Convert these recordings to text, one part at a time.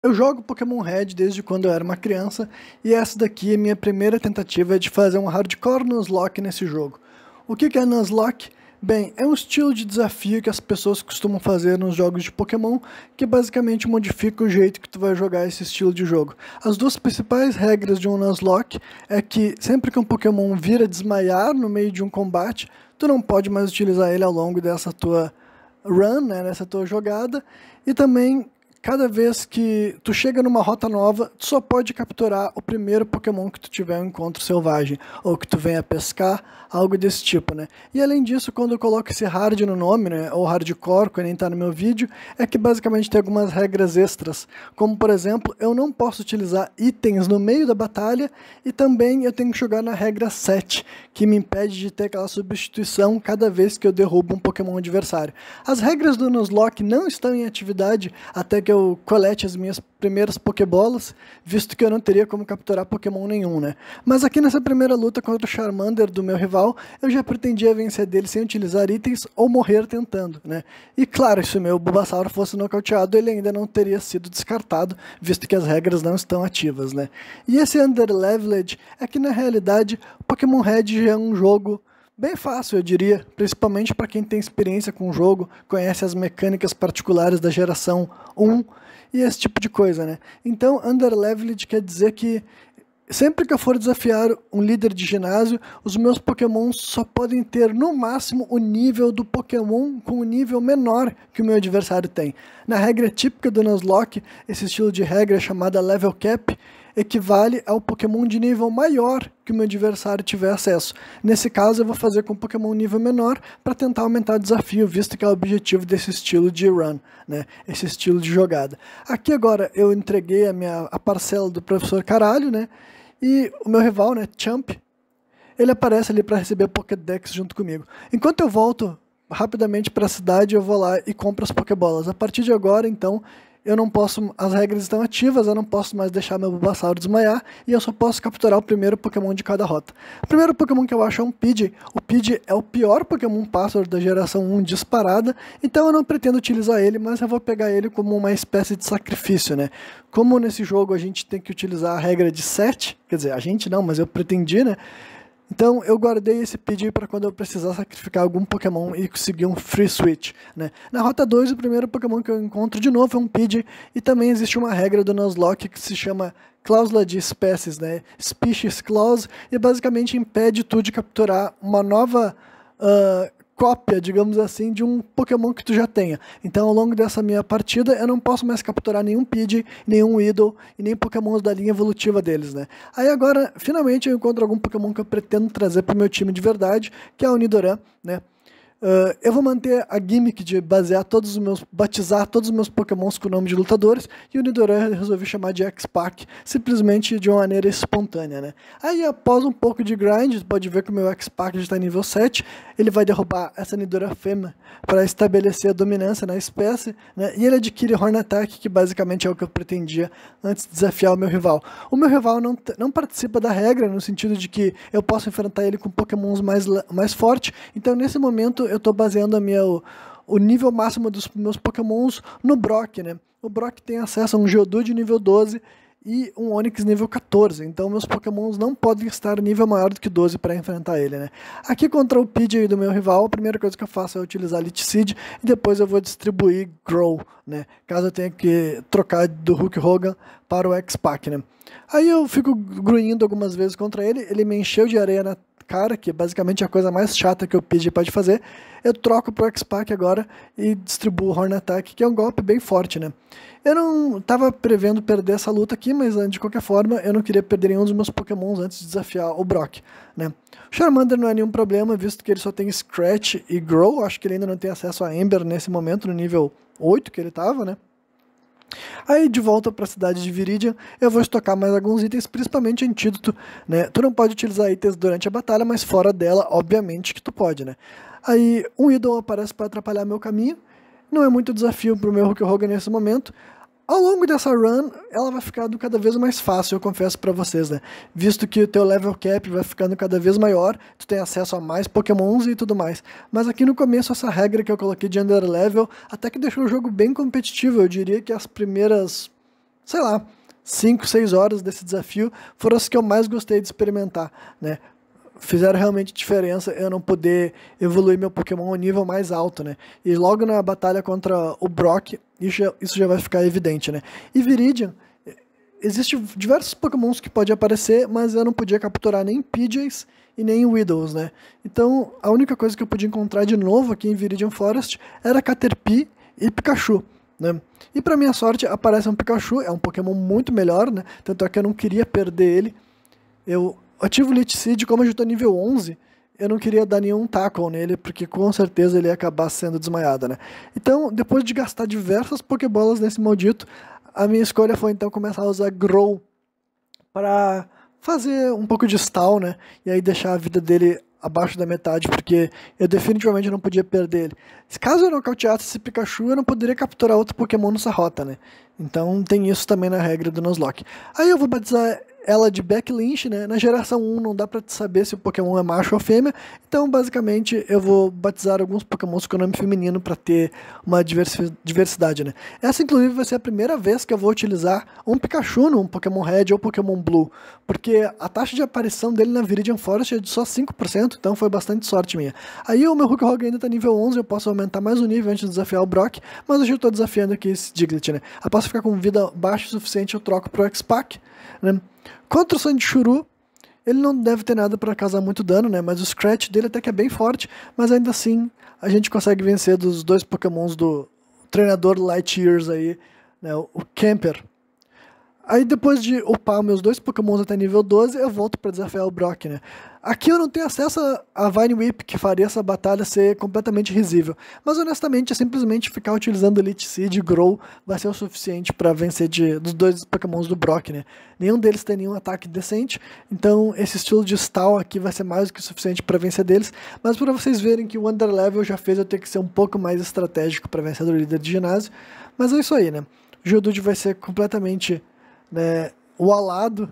Eu jogo Pokémon Red desde quando eu era uma criança, e essa daqui é minha primeira tentativa de fazer um hardcore Nuzlocke nesse jogo. O que é Nuzlocke? Bem, é um estilo de desafio que as pessoas costumam fazer nos jogos de Pokémon, que basicamente modifica o jeito que tu vai jogar esse estilo de jogo. As duas principais regras de um Nuzlocke é que sempre que um Pokémon vir a desmaiar no meio de um combate, tu não pode mais utilizar ele ao longo dessa tua run, né, nessa tua jogada, e também cada vez que tu chega numa rota nova, tu só pode capturar o primeiro Pokémon que tu tiver um encontro selvagem, ou que tu venha pescar, algo desse tipo, né? E além disso, quando eu coloco esse hard no nome, né, ou hardcore, que nem tá no meu vídeo, é que basicamente tem algumas regras extras, como por exemplo, eu não posso utilizar itens no meio da batalha, e também eu tenho que jogar na regra 7, que me impede de ter aquela substituição cada vez que eu derrubo um Pokémon adversário. As regras do Nuzlocke não estão em atividade até que eu colete as minhas primeiras Pokébolas, visto que eu não teria como capturar Pokémon nenhum, né? Mas aqui nessa primeira luta contra o Charmander do meu rival, eu já pretendia vencer dele sem utilizar itens ou morrer tentando, né? E claro, se o meu Bulbasaur fosse nocauteado, ele ainda não teria sido descartado, visto que as regras não estão ativas, né? E esse Underleveled é que na realidade Pokémon Red já é um jogo bem fácil, eu diria, principalmente para quem tem experiência com o jogo, conhece as mecânicas particulares da geração 1 e esse tipo de coisa, né? Então, Underleveled quer dizer que sempre que eu for desafiar um líder de ginásio, os meus Pokémons só podem ter no máximo o nível do Pokémon com um nível menor que o meu adversário tem. Na regra típica do Nuzlocke, esse estilo de regra chamada Level Cap, equivale ao Pokémon de nível maior que o meu adversário tiver acesso. Nesse caso, eu vou fazer com um Pokémon nível menor para tentar aumentar o desafio, visto que é o objetivo desse estilo de run, né? Esse estilo de jogada. Aqui agora eu entreguei a parcela do Professor Caralho, né? E o meu rival, né, Champ, ele aparece ali para receber Pokédex junto comigo. Enquanto eu volto rapidamente para a cidade, eu vou lá e compro as Pokébolas. A partir de agora, então, eu não posso, as regras estão ativas, eu não posso mais deixar meu Bulbasaur desmaiar e eu só posso capturar o primeiro Pokémon de cada rota. O primeiro Pokémon que eu acho é um Pidgey. O Pidgey é o pior Pokémon Pássaro da geração 1 disparada, então eu não pretendo utilizar ele, mas eu vou pegar ele como uma espécie de sacrifício, né? Como nesse jogo a gente tem que utilizar a regra de 7, quer dizer, a gente não, mas eu pretendi, né? Então eu guardei esse Pidgey para quando eu precisar sacrificar algum Pokémon e conseguir um free switch, né? Na rota 2, o primeiro Pokémon que eu encontro de novo é um Pidgey, e também existe uma regra do Nuzlocke que se chama cláusula de espécies, né? Species Clause, e basicamente impede tu de capturar uma nova cópia, digamos assim, de um Pokémon que tu já tenha. Então, ao longo dessa minha partida, eu não posso mais capturar nenhum Pidgey, nenhum Weedle e nem Pokémons da linha evolutiva deles, né? Aí agora, finalmente, eu encontro algum Pokémon que eu pretendo trazer para o meu time de verdade, que é o Nidoran, né? Eu vou manter a gimmick de batizar todos os meus Pokémons com o nome de lutadores, e o Nidoran eu resolvi chamar de X-Pac, simplesmente de uma maneira espontânea, né? Aí após um pouco de grind, pode ver que o meu X-Pac já está em nível 7, ele vai derrubar essa Nidoran fêmea para estabelecer a dominância na espécie, né? E ele adquire Horn Attack, que basicamente é o que eu pretendia antes de desafiar o meu rival. O meu rival não participa da regra, no sentido de que eu posso enfrentar ele com Pokémons mais fortes, então nesse momento eu estou baseando o nível máximo dos meus Pokémons no Brock, né? O Brock tem acesso a um Geodude nível 12 e um Onix nível 14, então meus Pokémons não podem estar nível maior do que 12 para enfrentar ele, né? Aqui contra o Pidgey do meu rival, a primeira coisa que eu faço é utilizar Leech Seed, e depois eu vou distribuir Grow, né? Caso eu tenha que trocar do Hulk Hogan para o X-Pac, né? Aí eu fico grunhindo algumas vezes contra ele, ele me encheu de areia na cara, que é basicamente a coisa mais chata que o Pidgey pode fazer. Eu troco pro X-Pac agora e distribuo o Horn Attack, que é um golpe bem forte, né? Eu não estava prevendo perder essa luta aqui, mas de qualquer forma eu não queria perder nenhum dos meus Pokémons antes de desafiar o Brock, né? O Charmander não é nenhum problema, visto que ele só tem Scratch e Grow. Acho que ele ainda não tem acesso a Ember nesse momento, no nível 8 que ele estava, né? Aí de volta para a cidade de Viridian, eu vou estocar mais alguns itens, principalmente antídoto, né? Tu não pode utilizar itens durante a batalha, mas fora dela, obviamente que tu pode, né? Aí um Idol aparece para atrapalhar meu caminho, não é muito desafio pro meu Hulk Hogan nesse momento. Ao longo dessa run, ela vai ficando cada vez mais fácil, eu confesso pra vocês, né? Visto que o teu level cap vai ficando cada vez maior, tu tem acesso a mais pokémons e tudo mais. Mas aqui no começo, essa regra que eu coloquei de underlevel, até que deixou o jogo bem competitivo. Eu diria que as primeiras sei lá, 5, 6 horas desse desafio foram as que eu mais gostei de experimentar, né? Fizeram realmente diferença eu não poder evoluir meu Pokémon ao nível mais alto, né? E logo na batalha contra o Brock, isso já vai ficar evidente, né? E Viridian, existem diversos Pokémons que podem aparecer, mas eu não podia capturar nem Pidgeys e nem Widows, né? Então, a única coisa que eu podia encontrar de novo aqui em Viridian Forest era Caterpie e Pikachu, né? E para minha sorte, aparece um Pikachu, é um Pokémon muito melhor, né? Tanto é que eu não queria perder ele. Eu ativo o Leech Seed, como eu já estou nível 11, eu não queria dar nenhum tackle nele, porque com certeza ele ia acabar sendo desmaiado, né? Então, depois de gastar diversas Pokébolas nesse maldito, a minha escolha foi então começar a usar Grow para fazer um pouco de stall, né? E aí deixar a vida dele abaixo da metade, porque eu definitivamente não podia perder ele. Caso eu nocauteasse esse Pikachu, eu não poderia capturar outro Pokémon nessa rota, né? Então tem isso também na regra do Nuzlocke. Aí eu vou batizar ela de Backlynch, né? Na geração 1 não dá pra saber se o Pokémon é macho ou fêmea, então basicamente eu vou batizar alguns Pokémons com nome feminino para ter uma diversidade, né? Essa inclusive vai ser a primeira vez que eu vou utilizar um Pikachu num Pokémon Red ou Pokémon Blue, porque a taxa de aparição dele na Viridian Forest é de só 5%, então foi bastante sorte minha. Aí o meu Rook ainda tá nível 11, eu posso aumentar mais um nível antes de desafiar o Brock, mas hoje eu tô desafiando aqui esse Diglett, né? Eu posso ficar com vida baixa o suficiente, eu troco pro X-Pac, né? Contra o Sandshrew, ele não deve ter nada para causar muito dano, né? Mas o Scratch dele até que é bem forte, mas ainda assim a gente consegue vencer dos dois Pokémons do treinador Light Years aí, né? O Camper. Aí depois de upar meus dois Pokémons até nível 12, eu volto para desafiar o Brock, né? Aqui eu não tenho acesso a Vine Whip, que faria essa batalha ser completamente risível. Mas honestamente, é simplesmente ficar utilizando Elite Seed e Grow vai ser o suficiente para vencer dos dois Pokémons do Brock, né? Nenhum deles tem nenhum ataque decente, então esse estilo de stall aqui vai ser mais do que o suficiente para vencer deles. Mas para vocês verem que o Underlevel já fez eu ter que ser um pouco mais estratégico para vencer do líder de ginásio. Mas é isso aí, né? O Geodude vai ser completamente, né, o alado,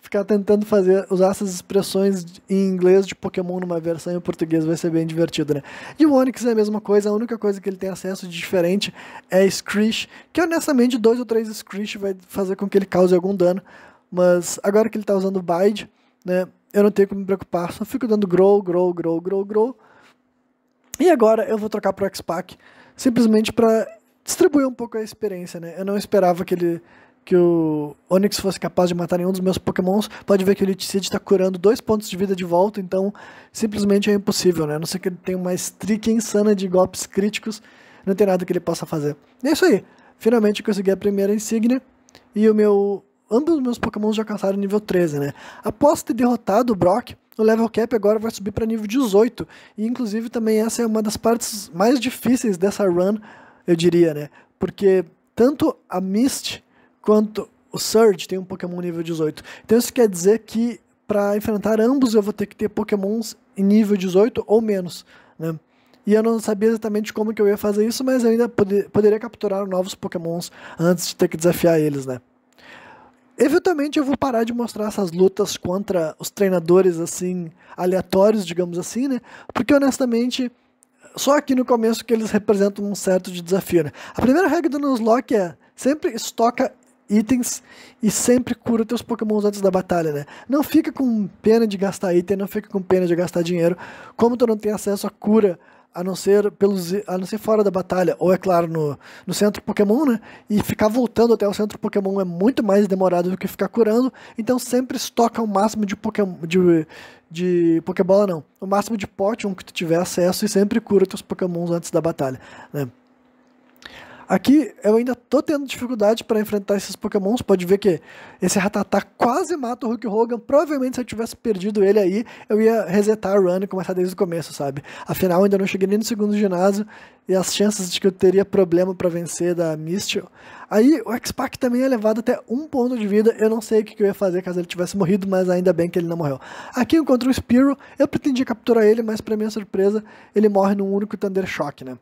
ficar tentando usar essas expressões em inglês de Pokémon numa versão em português vai ser bem divertido, né? E o Onix é a mesma coisa, a única coisa que ele tem acesso de diferente é Screech, que honestamente 2 ou 3 Screech vai fazer com que ele cause algum dano, mas agora que ele tá usando Bide, né, eu não tenho que me preocupar, só fico dando Grow, e agora eu vou trocar pro X-Pac, simplesmente para distribuir um pouco a experiência, né? Eu não esperava que o Onix fosse capaz de matar nenhum dos meus Pokémons. Pode ver que o Elite Seed está curando 2 pontos de vida de volta, então simplesmente é impossível, né? A não ser que ele tenha uma streak insana de golpes críticos, não tem nada que ele possa fazer. E é isso aí. Finalmente eu consegui a primeira insígnia e ambos os meus Pokémons já alcançaram nível 13, né? Após ter derrotado o Brock, o level cap agora vai subir para nível 18, e inclusive também essa é uma das partes mais difíceis dessa run, eu diria, né? Porque tanto a Mist quanto o Surge tem um Pokémon nível 18. Então isso quer dizer que para enfrentar ambos eu vou ter que ter Pokémons em nível 18 ou menos, né? E eu não sabia exatamente como que eu ia fazer isso, mas eu ainda poderia capturar novos Pokémons antes de ter que desafiar eles, né? Eventualmente eu vou parar de mostrar essas lutas contra os treinadores assim aleatórios, digamos assim, né? Porque honestamente só aqui no começo que eles representam um certo de desafio, né? A primeira regra do Nuzlocke é sempre estoca itens e sempre cura teus Pokémons antes da batalha, né? Não fica com pena de gastar item, não fica com pena de gastar dinheiro, como tu não tem acesso a cura a não ser fora da batalha, ou é claro no centro Pokémon, né? E ficar voltando até o centro Pokémon é muito mais demorado do que ficar curando, então sempre estoca o máximo de Pokémon, de Pokébola não, o máximo de Potion que tu tiver acesso e sempre cura teus Pokémons antes da batalha, né? Aqui eu ainda tô tendo dificuldade para enfrentar esses Pokémons. Pode ver que esse Rattata quase mata o Hulk Hogan. Provavelmente se eu tivesse perdido ele aí, eu ia resetar a run e começar desde o começo, sabe? Afinal, eu ainda não cheguei nem no segundo ginásio e as chances de que eu teria problema para vencer da Misty. Aí o X-Pac também é levado até 1 ponto de vida. Eu não sei o que eu ia fazer caso ele tivesse morrido, mas ainda bem que ele não morreu. Aqui eu encontro o Spearow. Eu pretendia capturar ele, mas para minha surpresa, ele morre num único Thunder Shock, né?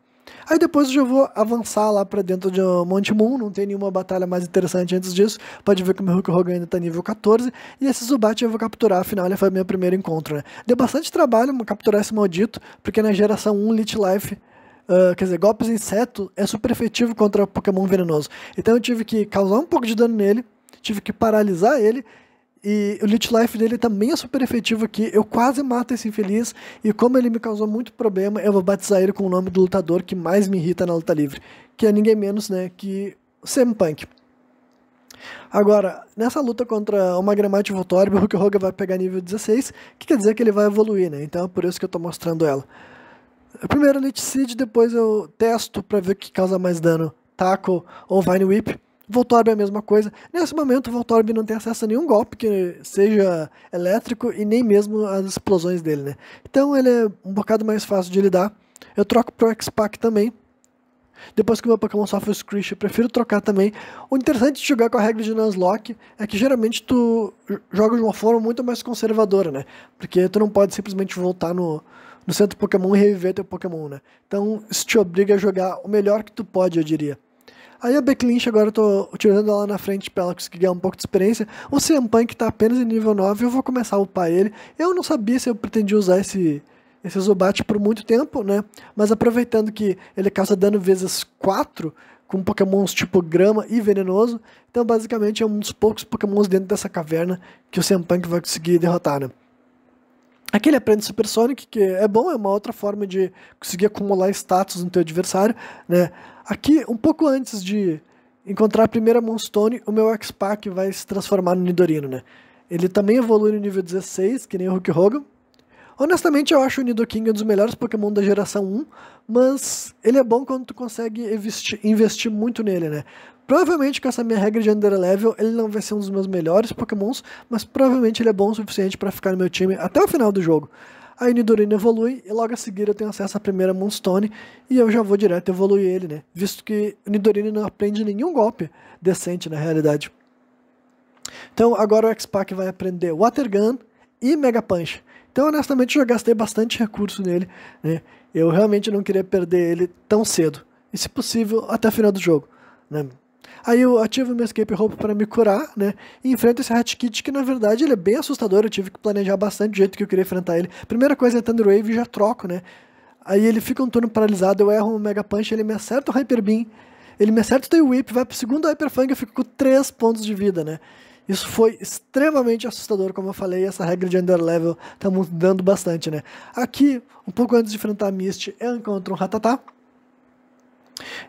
Aí depois eu já vou avançar lá pra dentro de Monte Moon, não tem nenhuma batalha mais interessante antes disso. Pode ver que o meu Hulk Hogan ainda tá nível 14, e esse Zubat eu vou capturar, afinal ele foi meu primeiro encontro, né? Deu bastante trabalho capturar esse maldito, porque na geração 1 Lich Life quer dizer, golpes inseto é super efetivo contra Pokémon venenoso. Então eu tive que causar um pouco de dano nele, tive que paralisar ele, e o Leech Life dele também é super efetivo aqui. Eu quase mato esse infeliz, e como ele me causou muito problema, eu vou batizar ele com o nome do lutador que mais me irrita na luta livre, que é ninguém menos, né, que o CM Punk. Agora, nessa luta contra o Magnemite Voltorb, o Hulk Hogan vai pegar nível 16, que quer dizer que ele vai evoluir, né? Então é por isso que eu tô mostrando ela. Primeiro Leech Seed, depois eu testo pra ver o que causa mais dano, Tackle ou Vine Whip. Voltorb é a mesma coisa. Nesse momento o Voltorb não tem acesso a nenhum golpe que seja elétrico e nem mesmo as explosões dele, né? Então ele é um bocado mais fácil de lidar. Eu troco pro X-Pac também. Depois que o meu Pokémon sofre o Screech, eu prefiro trocar também. O interessante de jogar com a regra de Nuzlocke é que geralmente tu joga de uma forma muito mais conservadora, né? Porque tu não pode simplesmente voltar no centro Pokémon e reviver teu Pokémon, né? Então isso te obriga a jogar o melhor que tu pode, eu diria. Aí a Backlynch agora eu tô utilizando ela na frente pra ela conseguir ganhar um pouco de experiência. O CM Punk tá apenas em nível 9, eu vou começar a upar ele. Eu não sabia se eu pretendia usar esse Zubat por muito tempo, né? Mas aproveitando que ele causa dano vezes 4 com pokémons tipo grama e venenoso, então basicamente é um dos poucos pokémons dentro dessa caverna que o CM Punk vai conseguir derrotar, né? Aqui ele aprende Super Sonic, que é bom, é uma outra forma de conseguir acumular status no teu adversário, né? Aqui, um pouco antes de encontrar a primeira Moonstone, o meu X-Pac vai se transformar no Nidorino, né? Ele também evolui no nível 16, que nem o Hulk Hogan. Honestamente, eu acho o Nidoking um dos melhores Pokémon da geração 1, mas ele é bom quando tu consegue investir muito nele, né? Provavelmente com essa minha regra de Underlevel, ele não vai ser um dos meus melhores Pokémons, mas provavelmente ele é bom o suficiente para ficar no meu time até o final do jogo. Aí o Nidorino evolui e logo a seguir eu tenho acesso à primeira Moonstone e eu já vou direto evoluir ele, né? Visto que o Nidorino não aprende nenhum golpe decente na realidade. Então agora o X-Pac vai aprender Water Gun e Mega Punch. Então, honestamente, eu já gastei bastante recurso nele, né? Eu realmente não queria perder ele tão cedo. E, se possível, até o final do jogo, né? Aí eu ativo meu Escape Rope para me curar, né? E enfrento esse Ratkit que, na verdade, ele é bem assustador. Eu tive que planejar bastante o jeito que eu queria enfrentar ele. Primeira coisa é Thunder Wave e já troco, né? Aí ele fica um turno paralisado, eu erro um Mega Punch, ele me acerta o Hyper Beam, ele me acerta o Tail Whip, vai pro segundo Hyper Fang e eu fico com 3 pontos de vida, né? Isso foi extremamente assustador, como eu falei, essa regra de Underlevel tá mudando bastante, né? Aqui, um pouco antes de enfrentar a Mist, eu encontro um Rattata.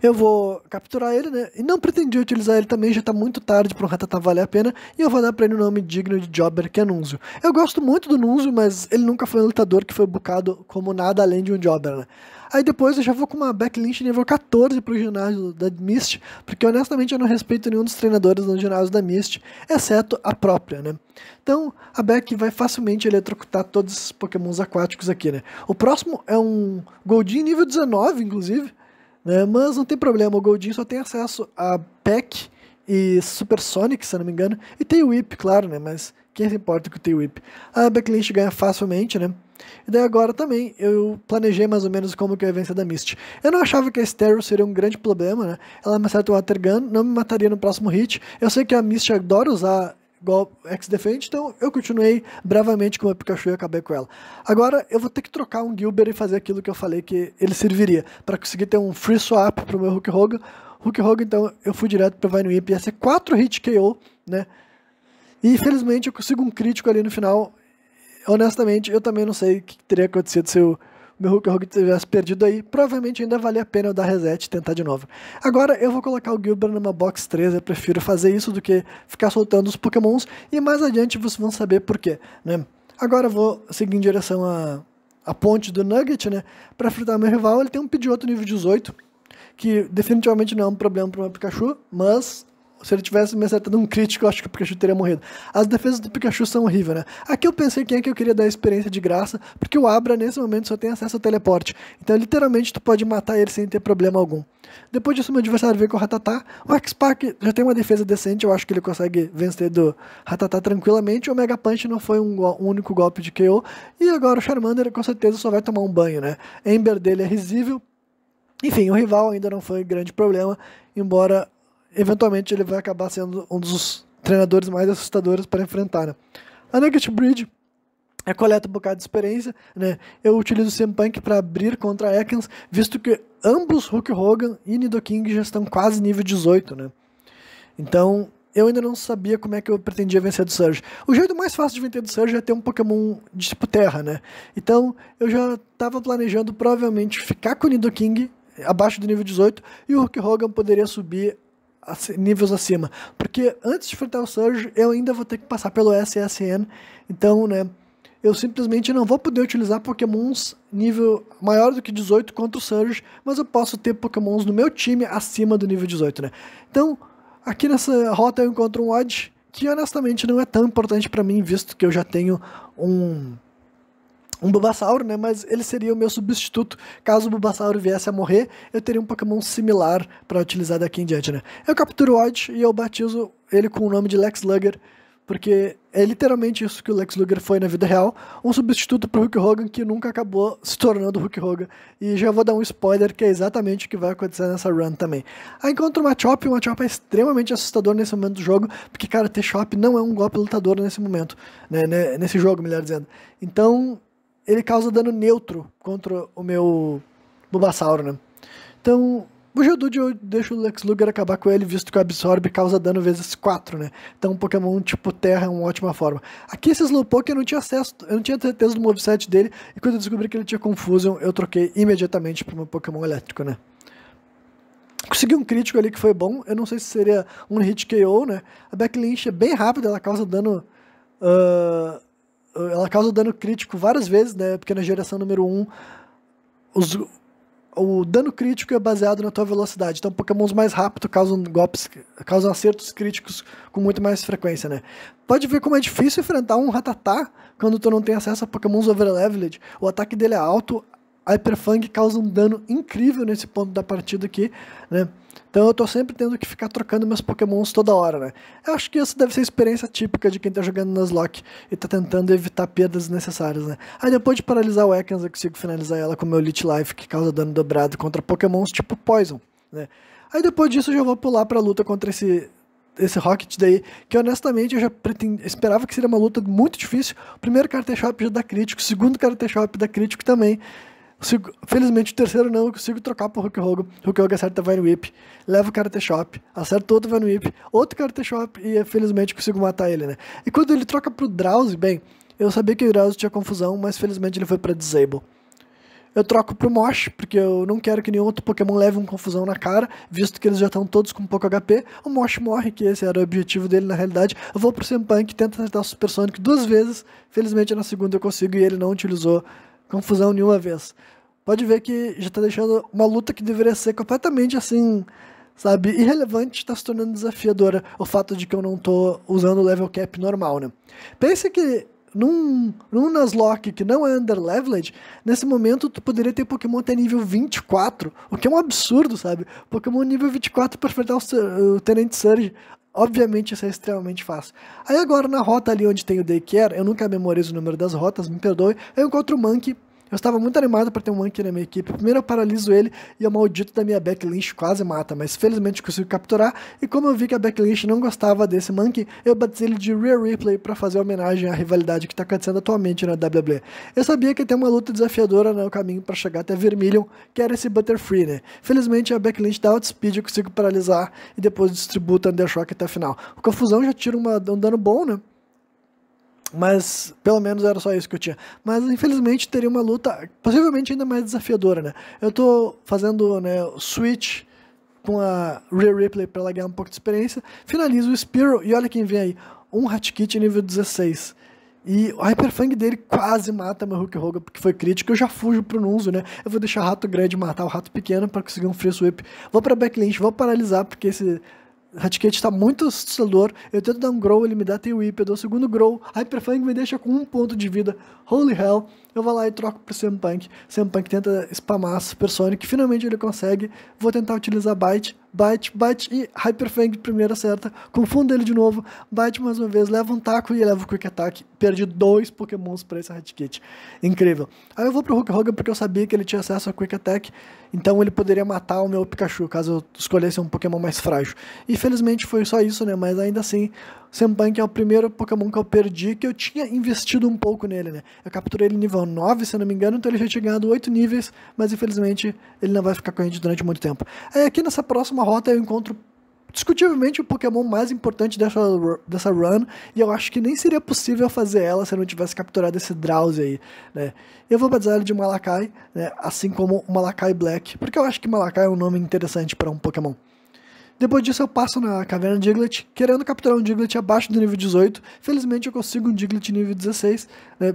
Eu vou capturar ele, né? E não pretendi utilizar ele também, já tá muito tarde para um Rattata valer a pena. E eu vou dar pra ele um nome digno de Jobber, que é Nunzio. Eu gosto muito do Nunzio, mas ele nunca foi um lutador que foi bucado como nada além de um Jobber, né? Aí depois eu já vou com uma Backlynch nível 14 pro ginásio da Mist, porque honestamente eu não respeito nenhum dos treinadores no ginásio da Mist, exceto a própria, né? Então a Beck vai facilmente eletrocutar todos esses pokémons aquáticos aqui, né? O próximo é um Goldeen nível 19, inclusive, né? Mas não tem problema, o Goldeen só tem acesso a Peck e Super Sonic, se eu não me engano, e tem o Whip, claro, né? Mas quem se importa com o Tail Whip? A Backlynch ganha facilmente, né? E daí agora também eu planejei mais ou menos como que eu ia vencer da Mist. Eu não achava que a Stereo seria um grande problema, né? Ela me acerta o Water Gun, não me mataria no próximo hit. Eu sei que a Mist adora usar X-Defend, então eu continuei bravamente com o Pikachu e acabei com ela. Agora eu vou ter que trocar um Gilbert e fazer aquilo que eu falei que ele serviria, para conseguir ter um free swap pro meu Hulk Hogan. Hulk Hogan, então eu fui direto pro Vine Whip, ia ser 4 hit KO, né? E infelizmente eu consigo um crítico ali no final. Honestamente, eu também não sei o que teria acontecido se o meu Hulk Hogan tivesse perdido aí. Provavelmente ainda valia a pena eu dar reset e tentar de novo. Agora eu vou colocar o Gilbert numa box 3. Eu prefiro fazer isso do que ficar soltando os pokémons. E mais adiante vocês vão saber por quê, né? Agora eu vou seguir em direção à ponte do Nugget, né? Pra enfrentar meu rival. Ele tem um Pidgeotto nível 18, que definitivamente não é um problema pro meu Pikachu, mas se ele tivesse me acertado um crítico, eu acho que o Pikachu teria morrido. As defesas do Pikachu são horríveis, né? Aqui eu pensei quem é que eu queria dar a experiência de graça, porque o Abra, nesse momento, só tem acesso ao teleporte. Então, literalmente, tu pode matar ele sem ter problema algum. Depois disso, meu adversário veio com o Rattata. O X-Pac já tem uma defesa decente, eu acho que ele consegue vencer do Rattata tranquilamente. O Mega Punch não foi um único golpe de KO. E agora o Charmander, com certeza, só vai tomar um banho, né? A Ember dele é risível. Enfim, o rival ainda não foi grande problema, embora eventualmente ele vai acabar sendo um dos treinadores mais assustadores para enfrentar, né? A Nugget Bridge coleta um bocado de experiência, né? Eu utilizo o CM Punk para abrir contra Ekans, visto que ambos, Hulk Hogan e Nidoking, já estão quase nível 18, né? Então, eu ainda não sabia como é que eu pretendia vencer do Surge. O jeito mais fácil de vencer do Surge é ter um Pokémon de tipo terra, né? Então, eu já estava planejando provavelmente ficar com o Nidoking abaixo do nível 18 e o Hulk Hogan poderia subir níveis acima. Porque antes de enfrentar o Surge, eu ainda vou ter que passar pelo SSN. Então, né, eu simplesmente não vou poder utilizar Pokémons nível maior do que 18 contra o Surge, mas eu posso ter Pokémons no meu time acima do nível 18, né? Então, aqui nessa rota eu encontro um Odd, que honestamente não é tão importante para mim, visto que eu já tenho um Bulbasauro, né? Mas ele seria o meu substituto. Caso o Bulbasauro viesse a morrer, eu teria um Pokémon similar para utilizar daqui em diante, né? Eu capturo o Odd e eu batizo ele com o nome de Lex Luger, porque é literalmente isso que o Lex Luger foi na vida real, um substituto para o Hulk Hogan que nunca acabou se tornando o Hulk Hogan. E já vou dar um spoiler que é exatamente o que vai acontecer nessa run também. Aí encontro o Machop é extremamente assustador nesse momento do jogo, porque Karate Chop não é um golpe lutador nesse momento, né? Nesse jogo, melhor dizendo. Então, ele causa dano neutro contra o meu Bulbasauro, né? Então, o Geodude eu deixo o Lex Luger acabar com ele, visto que o Absorb causa dano vezes 4, né? Então, um Pokémon tipo Terra é uma ótima forma. Aqui, esse Slowpoke eu não tinha acesso, eu não tinha certeza do moveset dele, e quando eu descobri que ele tinha Confusion, eu troquei imediatamente para o meu Pokémon elétrico, né? Consegui um crítico ali que foi bom, eu não sei se seria um hit KO, né? A Backlash é bem rápida, ela causa dano... ela causa dano crítico várias vezes, né? Porque na geração número 1 o dano crítico é baseado na tua velocidade. Então, Pokémons mais rápidos causam acertos críticos com muito mais frequência, né? Pode ver como é difícil enfrentar um Rattata quando tu não tem acesso a Pokémons overleveled. O ataque dele é alto, a Hyper Fang causa um dano incrível nesse ponto da partida aqui, né? Então eu tô sempre tendo que ficar trocando meus Pokémons toda hora, né? Eu acho que essa deve ser a experiência típica de quem tá jogando Nuzlocke e tá tentando evitar perdas desnecessárias, né? Aí depois de paralisar o Ekans, eu consigo finalizar ela com o meu Leech Life, que causa dano dobrado contra Pokémons tipo Poison, né? Aí depois disso eu já vou pular pra luta contra esse Rocket daí, que honestamente eu já esperava que seria uma luta muito difícil. O primeiro Karate Chop já dá crítico, o segundo Karate Chop dá crítico também. Felizmente o terceiro não, eu consigo trocar pro Hulk Hogan. Hulk Hogan acerta Vine Whip, leva o Karate Chop, acerta outro Vine Whip, outro Karate Chop e felizmente consigo matar ele, né? E quando ele troca pro Drowsy, bem, eu sabia que o Drowsy tinha confusão, mas felizmente ele foi pra Disable. Eu troco pro Mosh, porque eu não quero que nenhum outro Pokémon leve uma confusão na cara, visto que eles já estão todos com pouco HP. O Mosh morre, que esse era o objetivo dele na realidade. Eu vou pro CM Punk, tento acertar o Super Sonic 2 vezes, felizmente na segunda eu consigo e ele não utilizou confusão nenhuma vez. Pode ver que já tá deixando uma luta que deveria ser completamente assim, sabe, irrelevante, tá se tornando desafiadora o fato de que eu não tô usando o level cap normal, né? Pense que num Nuzlocke que não é underleveled, nesse momento tu poderia ter Pokémon até nível 24, o que é um absurdo, sabe? Pokémon nível 24 para enfrentar o Tenente Surge. Obviamente isso é extremamente fácil. Aí agora na rota ali onde tem o Daycare, eu nunca memorizo o número das rotas, me perdoe, eu encontro o Monkey. Eu estava muito animado para ter um Monkey na minha equipe. Primeiro eu paraliso ele e o maldito da minha Backlash quase mata, mas felizmente consigo capturar. E como eu vi que a Backlash não gostava desse Monkey, eu bati ele de Rear Replay para fazer homenagem à rivalidade que está acontecendo atualmente na WWE. Eu sabia que ia ter uma luta desafiadora no caminho para chegar até Vermilion, que era esse Butterfree, né? Felizmente a Backlash dá outspeed, eu consigo paralisar e depois distribuo o Thunder Shock até a final. O Confusão já tira um dano bom, né? Mas pelo menos era só isso que eu tinha. Mas infelizmente teria uma luta possivelmente ainda mais desafiadora, né? Eu tô fazendo, né, o switch com a Rear Replay para ela ganhar um pouco de experiência. Finalizo o Spearow e olha quem vem aí. Um Hatkit nível 16. E o Hyper Fang dele quase mata meu Hulk Hogan, porque foi crítico. Eu já fujo pro Nunzo, né? Eu vou deixar o rato grande matar o rato pequeno para conseguir um Free Sweep. Vou pra Backlash, vou paralisar, porque esse Raticate tá muito assustador. Eu tento dar um Grow, ele me dá T-Whip, eu dou o segundo Grow. Hyper Fang me deixa com 1 ponto de vida. Holy hell. Eu vou lá e troco pro CM Punk. CM Punk tenta spamar Super Sonic. Finalmente ele consegue. Vou tentar utilizar Bite. Bite e Hyper Fang primeiro acerta. Confundo ele de novo. Bite mais uma vez, leva um taco e leva o Quick Attack. perdi 2 pokémons pra esse Raticate. Incrível. Aí eu vou pro Hulk Hogan porque eu sabia que ele tinha acesso a Quick Attack, então ele poderia matar o meu Pikachu, caso eu escolhesse um Pokémon mais frágil. E felizmente foi só isso, né? Mas ainda assim, Sempunk é o primeiro Pokémon que eu perdi, que eu tinha investido um pouco nele, né? Eu capturei ele nível 9, se eu não me engano, então ele já tinha ganhado 8 níveis, mas infelizmente ele não vai ficar com a gente durante muito tempo. Aí aqui nessa próxima rota eu encontro discutivelmente o Pokémon mais importante dessa run, e eu acho que nem seria possível fazer ela se eu não tivesse capturado esse Drowzee aí, né? Eu vou batizar ele de Malakai, né? Assim como o Malakai Black, porque eu acho que Malakai é um nome interessante para um Pokémon. Depois disso eu passo na Caverna Diglett, querendo capturar um Diglett abaixo do nível 18, felizmente eu consigo um Diglett nível 16, né?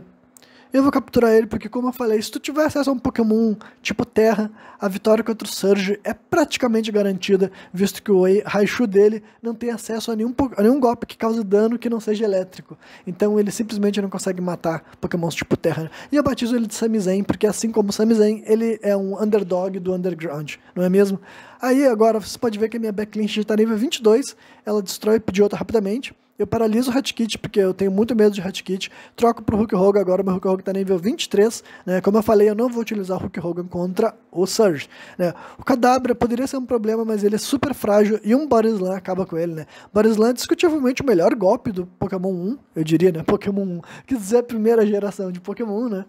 Eu vou capturar ele porque, como eu falei, se tu tiver acesso a um Pokémon tipo Terra, a vitória contra o Surge é praticamente garantida, visto que o Raichu dele não tem acesso a nenhum golpe que cause dano que não seja elétrico. Então ele simplesmente não consegue matar Pokémons tipo Terra. E eu batizo ele de Samizen, porque assim como o Samizen, ele é um underdog do Underground, não é mesmo? Aí agora você pode ver que a minha Backlink está nível 22, ela destrói o Pidgeotto rapidamente. Eu paraliso o Raticate, porque eu tenho muito medo de Raticate. Troco pro Hulk Hogan, agora meu Hulk Hogan tá nível 23, né? Como eu falei, eu não vou utilizar o Hulk Hogan contra o Surge, né? O Kadabra poderia ser um problema, mas ele é super frágil e um Body Slam acaba com ele, né? Body Slam é discutivelmente o melhor golpe do Pokémon 1, eu diria, né? Pokémon 1, quer dizer, a primeira geração de Pokémon, né?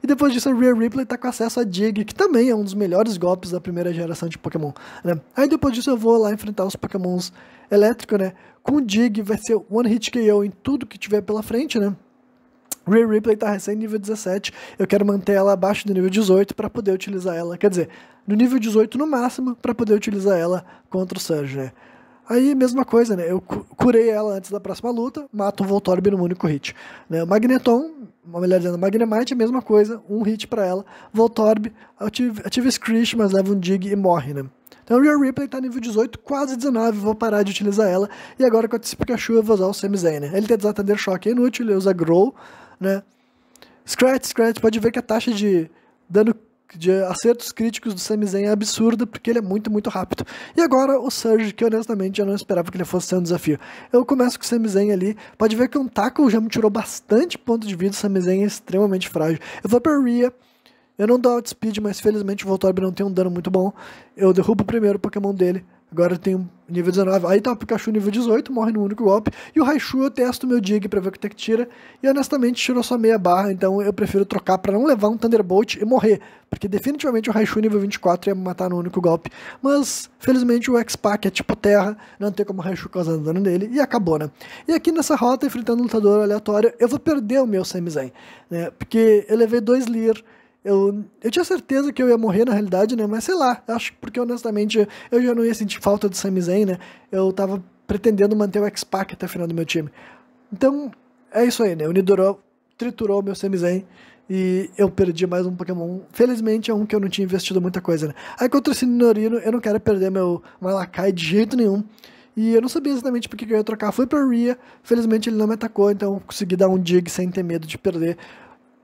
E depois disso, o Rhea Ripley tá com acesso a Dig, que também é um dos melhores golpes da primeira geração de Pokémon, né? Aí depois disso eu vou lá enfrentar os Pokémons elétricos, né? Com o Dig vai ser One Hit KO em tudo que tiver pela frente, né? Rhea Ripley tá recém nível 17, eu quero manter ela abaixo do nível 18 para poder utilizar ela, quer dizer, no nível 18 no máximo para poder utilizar ela contra o Surge, né? Aí, mesma coisa, né? Eu curei ela antes da próxima luta, mato um Voltorb no único hit, né? O Magneton, melhor dizendo, Magnemite, a mesma coisa, um hit pra ela. Voltorb, ativa Screech, mas leva um Dig e morre, né? Então o Rhea Ripley tá nível 18, quase 19, vou parar de utilizar ela. E agora com esse Pikachu eu vou usar o Samizen, né? Ele tem Desatar Shock, é inútil, ele usa Grow, né? Scratch, pode ver que a taxa de dano de acertos críticos do Samizen é absurda, porque ele é muito, muito rápido. E agora o Surge, que honestamente eu não esperava que ele fosse ser um desafio. Eu começo com o Samizen ali, pode ver que um Tackle já me tirou bastante ponto de vida, o Samizen é extremamente frágil. Eu vou pra Rhea, eu não dou outspeed, mas felizmente o Voltorb não tem um dano muito bom. Eu derrubo o primeiro Pokémon dele, agora eu tenho nível 19. Aí tá o Pikachu nível 18, morre no único golpe. E o Raichu eu testo meu Dig pra ver o que que tira. E honestamente tirou só meia barra, então eu prefiro trocar pra não levar um Thunderbolt e morrer. Porque definitivamente o Raichu nível 24 ia me matar no único golpe. Mas felizmente o X-Pac é tipo terra, não tem como o Raichu causando dano nele. E acabou, né? E aqui nessa rota, enfrentando um lutador aleatório, eu vou perder o meu Samizen, né? Porque eu levei 2 Leer. Eu tinha certeza que eu ia morrer na realidade, né? Mas sei lá, acho que porque honestamente eu já não ia sentir falta do Samizen, né? Eu tava pretendendo manter o X-Pac até o final do meu time. Então, é isso aí, né? O Nidorou triturou o meu Samizen e eu perdi mais um Pokémon. Felizmente é um que eu não tinha investido muita coisa, né? Aí contra esse Ninorino, eu não quero perder meu Malakai de jeito nenhum. E eu não sabia exatamente por que eu ia trocar. Fui pra Rhea, felizmente ele não me atacou, então eu consegui dar um Dig sem ter medo de perder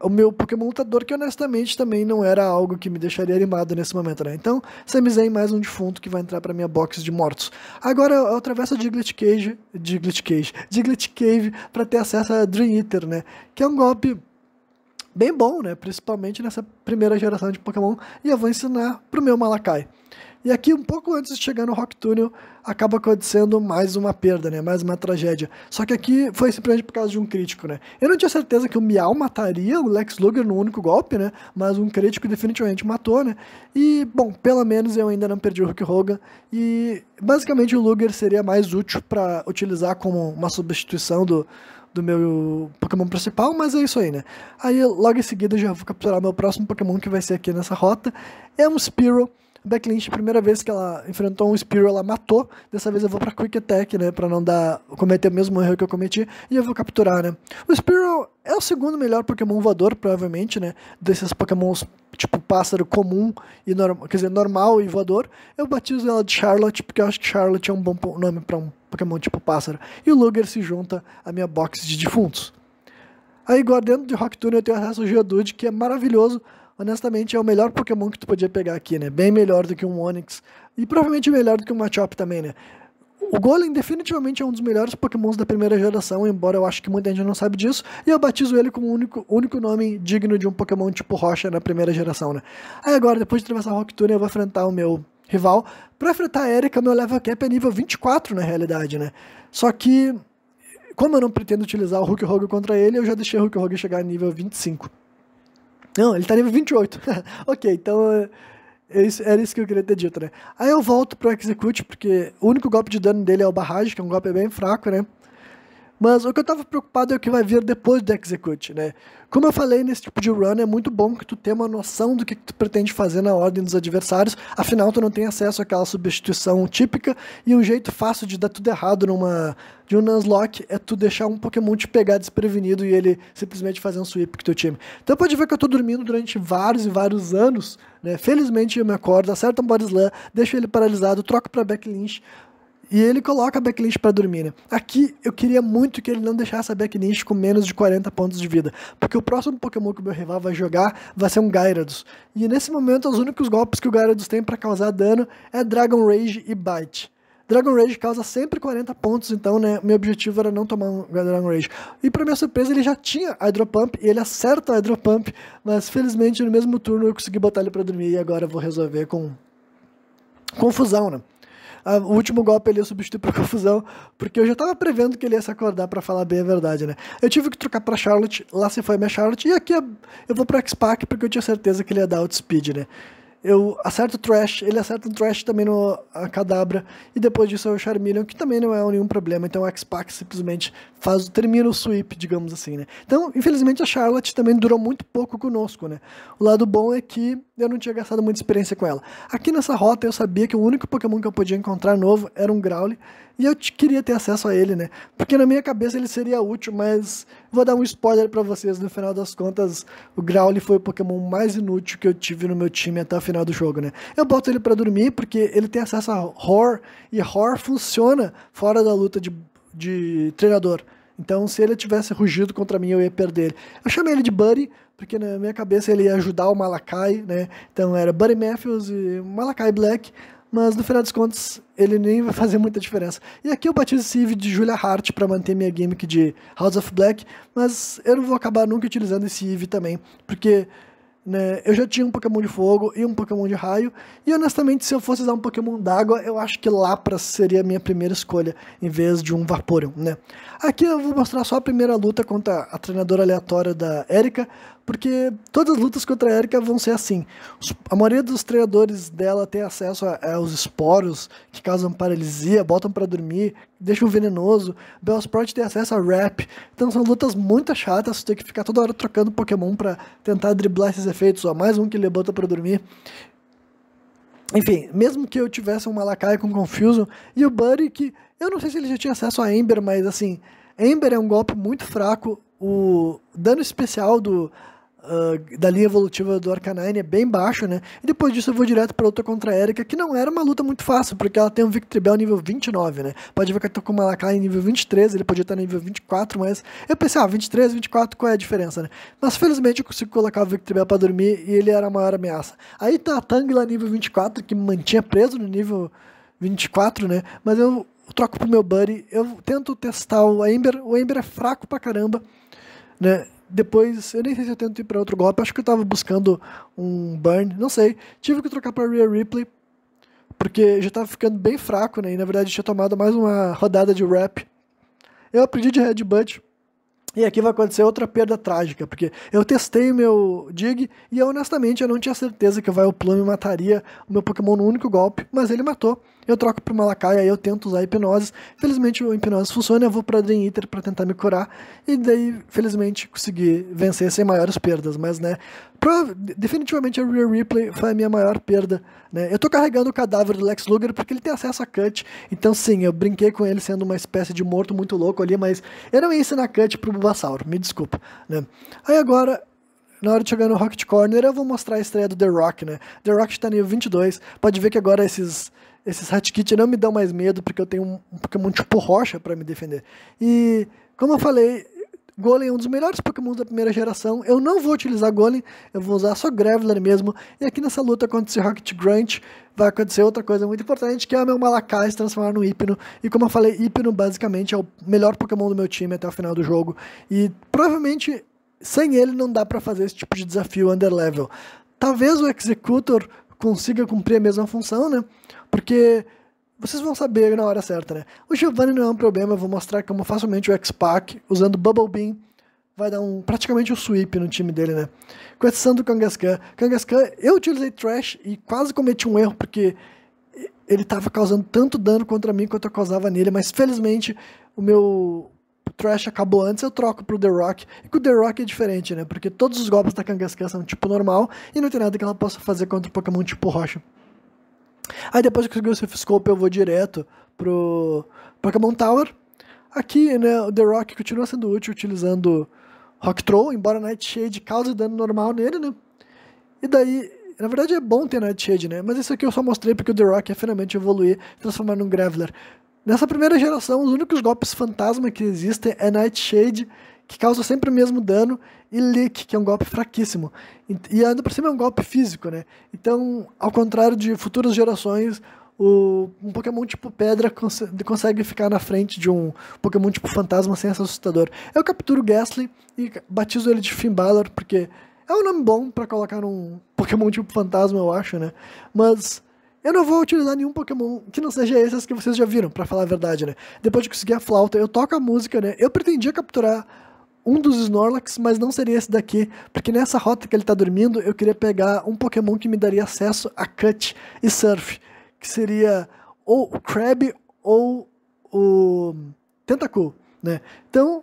o meu Pokémon lutador, que honestamente também não era algo que me deixaria animado nesse momento, né? Então, Samizen mais um defunto que vai entrar pra minha box de mortos. Agora eu atravesso a Diglett Cave pra ter acesso a Dream Eater, né? Que é um golpe bem bom, né? Principalmente nessa primeira geração de Pokémon. E eu vou ensinar pro meu Malakai. E aqui, um pouco antes de chegar no Rock Tunnel, acaba acontecendo mais uma perda, né? Mais uma tragédia. Só que aqui foi simplesmente por causa de um crítico, né? Eu não tinha certeza que o Meow mataria o Lex Luger no único golpe, né? Mas um crítico definitivamente matou, né? E, bom, pelo menos eu ainda não perdi o Hulk Hogan. E, basicamente, o Luger seria mais útil para utilizar como uma substituição do meu Pokémon principal, mas é isso aí, né? Aí, logo em seguida, eu já vou capturar meu próximo Pokémon, que vai ser aqui nessa rota. É um Spearow. Backlink, primeira vez que ela enfrentou um Spearow, ela matou. Dessa vez eu vou pra Quick Attack, né? Pra não cometer o mesmo erro que eu cometi. E eu vou capturar, né? O Spearow é o segundo melhor Pokémon voador, provavelmente, né? Desses Pokémons tipo pássaro comum e normal e voador. Eu batizo ela de Charlotte, porque eu acho que Charlotte é um bom nome pra um Pokémon tipo pássaro. E o Luger se junta à minha box de defuntos. Aí, igual dentro de Rock Tunnel, eu tenho acesso ao Geodude, que é maravilhoso. Honestamente, é o melhor Pokémon que tu podia pegar aqui, né? Bem melhor do que um Onix. E provavelmente melhor do que um Machop também, né? O Golem definitivamente é um dos melhores pokémons da primeira geração, embora eu acho que muita gente não sabe disso, e eu batizo ele como o único nome digno de um pokémon tipo rocha na primeira geração, né? Aí agora, depois de atravessar o Rock Tour, eu vou enfrentar o meu rival. Pra enfrentar a Erika, meu level cap é nível 24 na realidade, né? Só que, como eu não pretendo utilizar o Hulk Rogue contra ele, eu já deixei o Hulk Rogue chegar a nível 25. Não, ele tá nível 28. Ok, então... Era isso que eu queria ter dito, né? Aí eu volto pro Execute, porque o único golpe de dano dele é o Barrage, que é um golpe bem fraco, né? Mas o que eu tava preocupado é o que vai vir depois do Execute, né? Como eu falei, nesse tipo de run é muito bom que tu tenha uma noção do que tu pretende fazer na ordem dos adversários, afinal tu não tem acesso àquela substituição típica, e um jeito fácil de dar tudo errado de um Nuzlocke é tu deixar um Pokémon te pegar desprevenido e ele simplesmente fazer um sweep com teu time. Então pode ver que eu tô dormindo durante vários e vários anos, né? Felizmente eu me acordo, acerto um Body Slam, deixo ele paralisado, troco pra Backlynch, e ele coloca a Backlynch pra dormir, né? Aqui eu queria muito que ele não deixasse a Backlynch com menos de 40 pontos de vida, porque o próximo Pokémon que o meu rival vai jogar vai ser um Gyarados. E nesse momento os únicos golpes que o Gyarados tem pra causar dano é Dragon Rage e Bite. Dragon Rage causa sempre 40 pontos, então, né, meu objetivo era não tomar um Dragon Rage. E pra minha surpresa ele já tinha Hydro Pump, e ele acerta o Hydro Pump, mas felizmente no mesmo turno eu consegui botar ele pra dormir, e agora eu vou resolver com confusão, né? O último golpe ele eu substituí por confusão, porque eu já tava prevendo que ele ia se acordar, pra falar bem a verdade, né? Eu tive que trocar pra Charlotte, lá se foi a minha Charlotte, e aqui eu vou pro X-Pac, porque eu tinha certeza que ele ia dar outspeed, né? Eu acerto o Trash, ele acerta um Trash também no Kadabra, e depois disso é o Charmeleon, que também não é nenhum problema, então o X-Pac simplesmente termina o sweep, digamos assim, né? Então, infelizmente a Charlotte também durou muito pouco conosco, né? O lado bom é que eu não tinha gastado muita experiência com ela. Aqui nessa rota eu sabia que o único Pokémon que eu podia encontrar novo era um Growly, e eu queria ter acesso a ele, né? Porque na minha cabeça ele seria útil, mas vou dar um spoiler pra vocês, no final das contas, o Growly foi o Pokémon mais inútil que eu tive no meu time até o final do jogo, né? Eu boto ele pra dormir porque ele tem acesso a Roar, e Roar funciona fora da luta de treinador. Então, se ele tivesse rugido contra mim, eu ia perder ele. Eu chamei ele de Buddy, porque na minha cabeça ele ia ajudar o Malakai, né? Então era Buddy Matthews e Malakai Black, mas no final das contas ele nem vai fazer muita diferença. E aqui eu batizo esse Eevee de Julia Hart para manter minha gimmick de House of Black, mas eu não vou acabar nunca utilizando esse Eevee também, porque, né, eu já tinha um Pokémon de fogo e um Pokémon de raio, e honestamente se eu fosse usar um Pokémon d'água, eu acho que Lapras seria a minha primeira escolha, em vez de um Vaporeon, né. Aqui eu vou mostrar só a primeira luta contra a treinadora aleatória da Erika, porque todas as lutas contra a Erika vão ser assim. A maioria dos treinadores dela tem acesso aos esporos que causam paralisia, botam pra dormir, deixam venenoso. Bellsprout tem acesso a Wrap. Então são lutas muito chatas, você tem que ficar toda hora trocando Pokémon pra tentar driblar esses efeitos, ó, mais um que ele bota pra dormir. Enfim, mesmo que eu tivesse um Malakai com Confusion, e o Buddy, que eu não sei se ele já tinha acesso a Ember, mas assim, Ember é um golpe muito fraco, o dano especial da linha evolutiva do Arcanine é bem baixo, né? E depois disso eu vou direto pra luta contra a Erika, que não era uma luta muito fácil, porque ela tem um Victreebel nível 29, né? Pode ver que eu tô com o Malakai nível 23, ele podia estar nível 24, mas eu pensei, 23, 24, qual é a diferença, né? Mas felizmente eu consigo colocar o Victreebel pra dormir e ele era a maior ameaça. Aí tá a Tangela nível 24, que me mantinha preso no nível 24, né? Mas eu troco pro meu Buddy, eu tento testar o Ember é fraco pra caramba, né? Depois, eu nem sei se eu tento ir pra outro golpe, acho que eu tava buscando um Burn, não sei. Tive que trocar pra Rhea Ripley, porque já tava ficando bem fraco, né? E na verdade tinha tomado mais uma rodada de Wrap. Eu aprendi de Headbutt, e aqui vai acontecer outra perda trágica, porque eu testei o meu Dig, e honestamente eu não tinha certeza que o Vileplume mataria o meu Pokémon no único golpe, mas ele matou. Eu troco pro Malakai, aí eu tento usar Hipnose. Felizmente o Hipnose funciona, eu vou pra Drain Eater pra tentar me curar. E daí, felizmente, consegui vencer sem maiores perdas. Mas, né, definitivamente a Rhea Ripley foi a minha maior perda, né. Eu tô carregando o cadáver do Lex Luger porque ele tem acesso a Cut. Então, sim, eu brinquei com ele sendo uma espécie de morto muito louco ali, mas eu não ia ensinar Cut pro Bulbasaur, me desculpa, né. Aí agora, na hora de chegar no Rocket Corner, eu vou mostrar a estreia do The Rock, né. The Rock tá nível 22. Pode ver que agora esses Hatkit não me dão mais medo, porque eu tenho um Pokémon tipo rocha pra me defender. E, como eu falei, Golem é um dos melhores Pokémon da primeira geração. Eu não vou utilizar Golem, eu vou usar só Graveler mesmo. E aqui nessa luta contra esse Rocket Grunt vai acontecer outra coisa muito importante, que é o meu Malakai se transformar no Hypno. E como eu falei, Hypno basicamente é o melhor Pokémon do meu time até o final do jogo. E provavelmente sem ele não dá pra fazer esse tipo de desafio underlevel. Talvez o Executor consiga cumprir a mesma função, né? Porque vocês vão saber na hora certa, né? O Giovanni não é um problema, eu vou mostrar como facilmente o X-Pac, usando Bubble Beam, vai dar praticamente um sweep no time dele, né? Com exceção do Kangaskhan. Kangaskhan, eu utilizei Trash e quase cometi um erro, porque ele tava causando tanto dano contra mim quanto eu causava nele, mas felizmente o meu Trash acabou antes, eu troco pro The Rock. E com o The Rock é diferente, né? Porque todos os golpes da Kangaskhan são tipo normal e não tem nada que ela possa fazer contra o Pokémon tipo rocha. Aí depois que eu consegui o Surfscope eu vou direto pro Pokémon Tower. Aqui, né, o The Rock continua sendo útil utilizando Rock Throw, embora Nightshade cause dano normal nele, né? E daí, na verdade é bom ter Nightshade, né? Mas isso aqui eu só mostrei porque o The Rock ia finalmente evoluir e transformar num Graveler. Nessa primeira geração, os únicos golpes fantasma que existem é Nightshade, que causa sempre o mesmo dano, e Leak, que é um golpe fraquíssimo. E ainda por cima é um golpe físico, né? Então, ao contrário de futuras gerações, um Pokémon tipo Pedra consegue ficar na frente de um Pokémon tipo Fantasma sem ser assustador. Eu capturo o Gastly e batizo ele de Finbalor, porque é um nome bom pra colocar num Pokémon tipo Fantasma, eu acho, né? Mas eu não vou utilizar nenhum Pokémon que não seja esses que vocês já viram, pra falar a verdade, né? Depois de conseguir a flauta, eu toco a música, né? Eu pretendia capturar um dos Snorlax, mas não seria esse daqui, porque nessa rota que ele tá dormindo, eu queria pegar um Pokémon que me daria acesso a Cut e Surf, que seria ou o Crab ou o Tentacool, né? Então,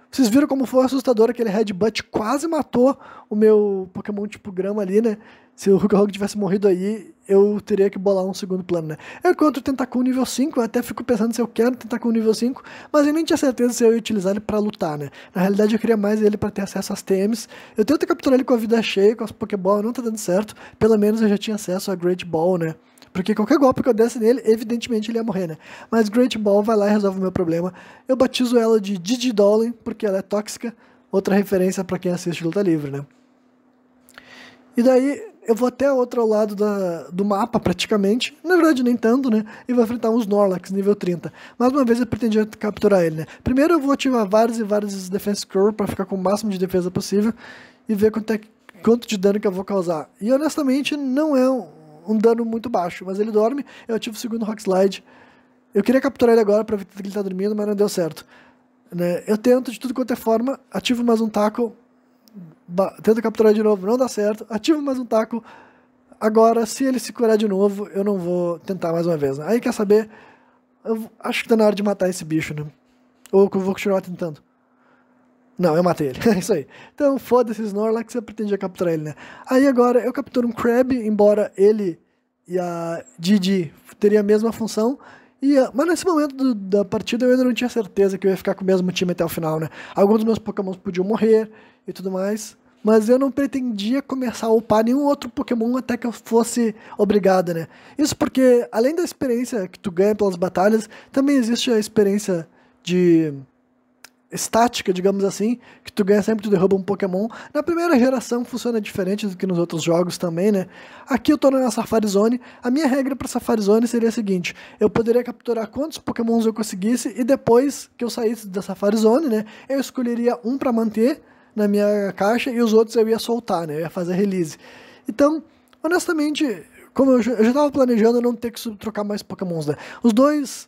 vocês viram como foi assustador aquele Headbutt, quase matou o meu Pokémon tipo Grama ali, né? Se o Hulk tivesse morrido aí, eu teria que bolar um segundo plano, né? Eu encontro o Tentacool nível 5, eu até fico pensando se eu quero Tentacool nível 5, mas eu nem tinha certeza se eu ia utilizar ele pra lutar, né? Na realidade, eu queria mais ele pra ter acesso às TMs. Eu tento capturar ele com a vida cheia, com as Pokéball, não tá dando certo. Pelo menos eu já tinha acesso a Great Ball, né? Porque qualquer golpe que eu desse nele, evidentemente ele ia morrer, né? Mas Great Ball vai lá e resolve o meu problema. Eu batizo ela de Digidolin, porque ela é tóxica. Outra referência pra quem assiste Luta Livre, né? E daí eu vou até outro lado do mapa, praticamente. Na verdade, nem tanto, né? E vou enfrentar um Snorlax nível 30. Mais uma vez eu pretendia capturar ele, né? Primeiro eu vou ativar vários e vários Defense Curve pra ficar com o máximo de defesa possível e ver quanto de dano que eu vou causar. E honestamente, não é um dano muito baixo, mas ele dorme, eu ativo o segundo Rock Slide. Eu queria capturar ele agora pra ver que ele tá dormindo, mas não deu certo, né? Eu tento de tudo quanto é forma, ativo mais um taco, tento capturar de novo, não dá certo, ativo mais um taco. Agora, se ele se curar de novo, eu não vou tentar mais uma vez, né? Aí, quer saber? Eu acho que tá na hora de matar esse bicho, né? Ou que eu vou continuar tentando. Não, eu matei ele, é isso aí. Então, foda-se Snorlax, eu pretendia capturar ele, né? Aí agora, eu capturo um Crab, embora ele e a Didi teriam a mesma função, mas nesse momento da partida eu ainda não tinha certeza que eu ia ficar com o mesmo time até o final, né? Alguns dos meus Pokémons podiam morrer e tudo mais, mas eu não pretendia começar a upar nenhum outro Pokémon até que eu fosse obrigado, né? Isso porque, além da experiência que tu ganha pelas batalhas, também existe a experiência de estática, digamos assim, que tu ganha sempre que tu derruba um Pokémon. Na primeira geração funciona diferente do que nos outros jogos também, né? Aqui eu tô na Safari Zone. A minha regra pra Safari Zone seria a seguinte: eu poderia capturar quantos Pokémons eu conseguisse e depois que eu saísse da Safari Zone, né, eu escolheria um pra manter na minha caixa e os outros eu ia soltar, né? Eu ia fazer release. Então, honestamente, como eu já estava planejando não ter que trocar mais Pokémons, né? Os dois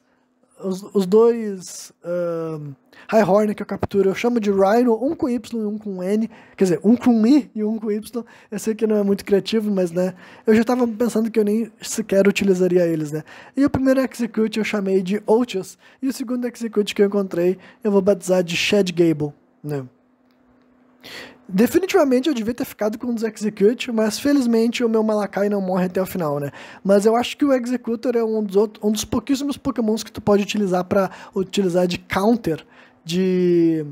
Highhorn que eu capturo, eu chamo de Rhino, um com Y e um com N, quer dizer, um com I e um com Y. Eu sei que não é muito criativo, mas, né, eu já estava pensando que eu nem sequer utilizaria eles, né. E o primeiro Execute eu chamei de Otius, e o segundo Execute que eu encontrei eu vou batizar de Shed Gable, né. Definitivamente eu devia ter ficado com um dos Execute, mas felizmente o meu Malakai não morre até o final, né? Mas eu acho que o Executor é um dos pouquíssimos Pokémons que tu pode utilizar para utilizar de counter de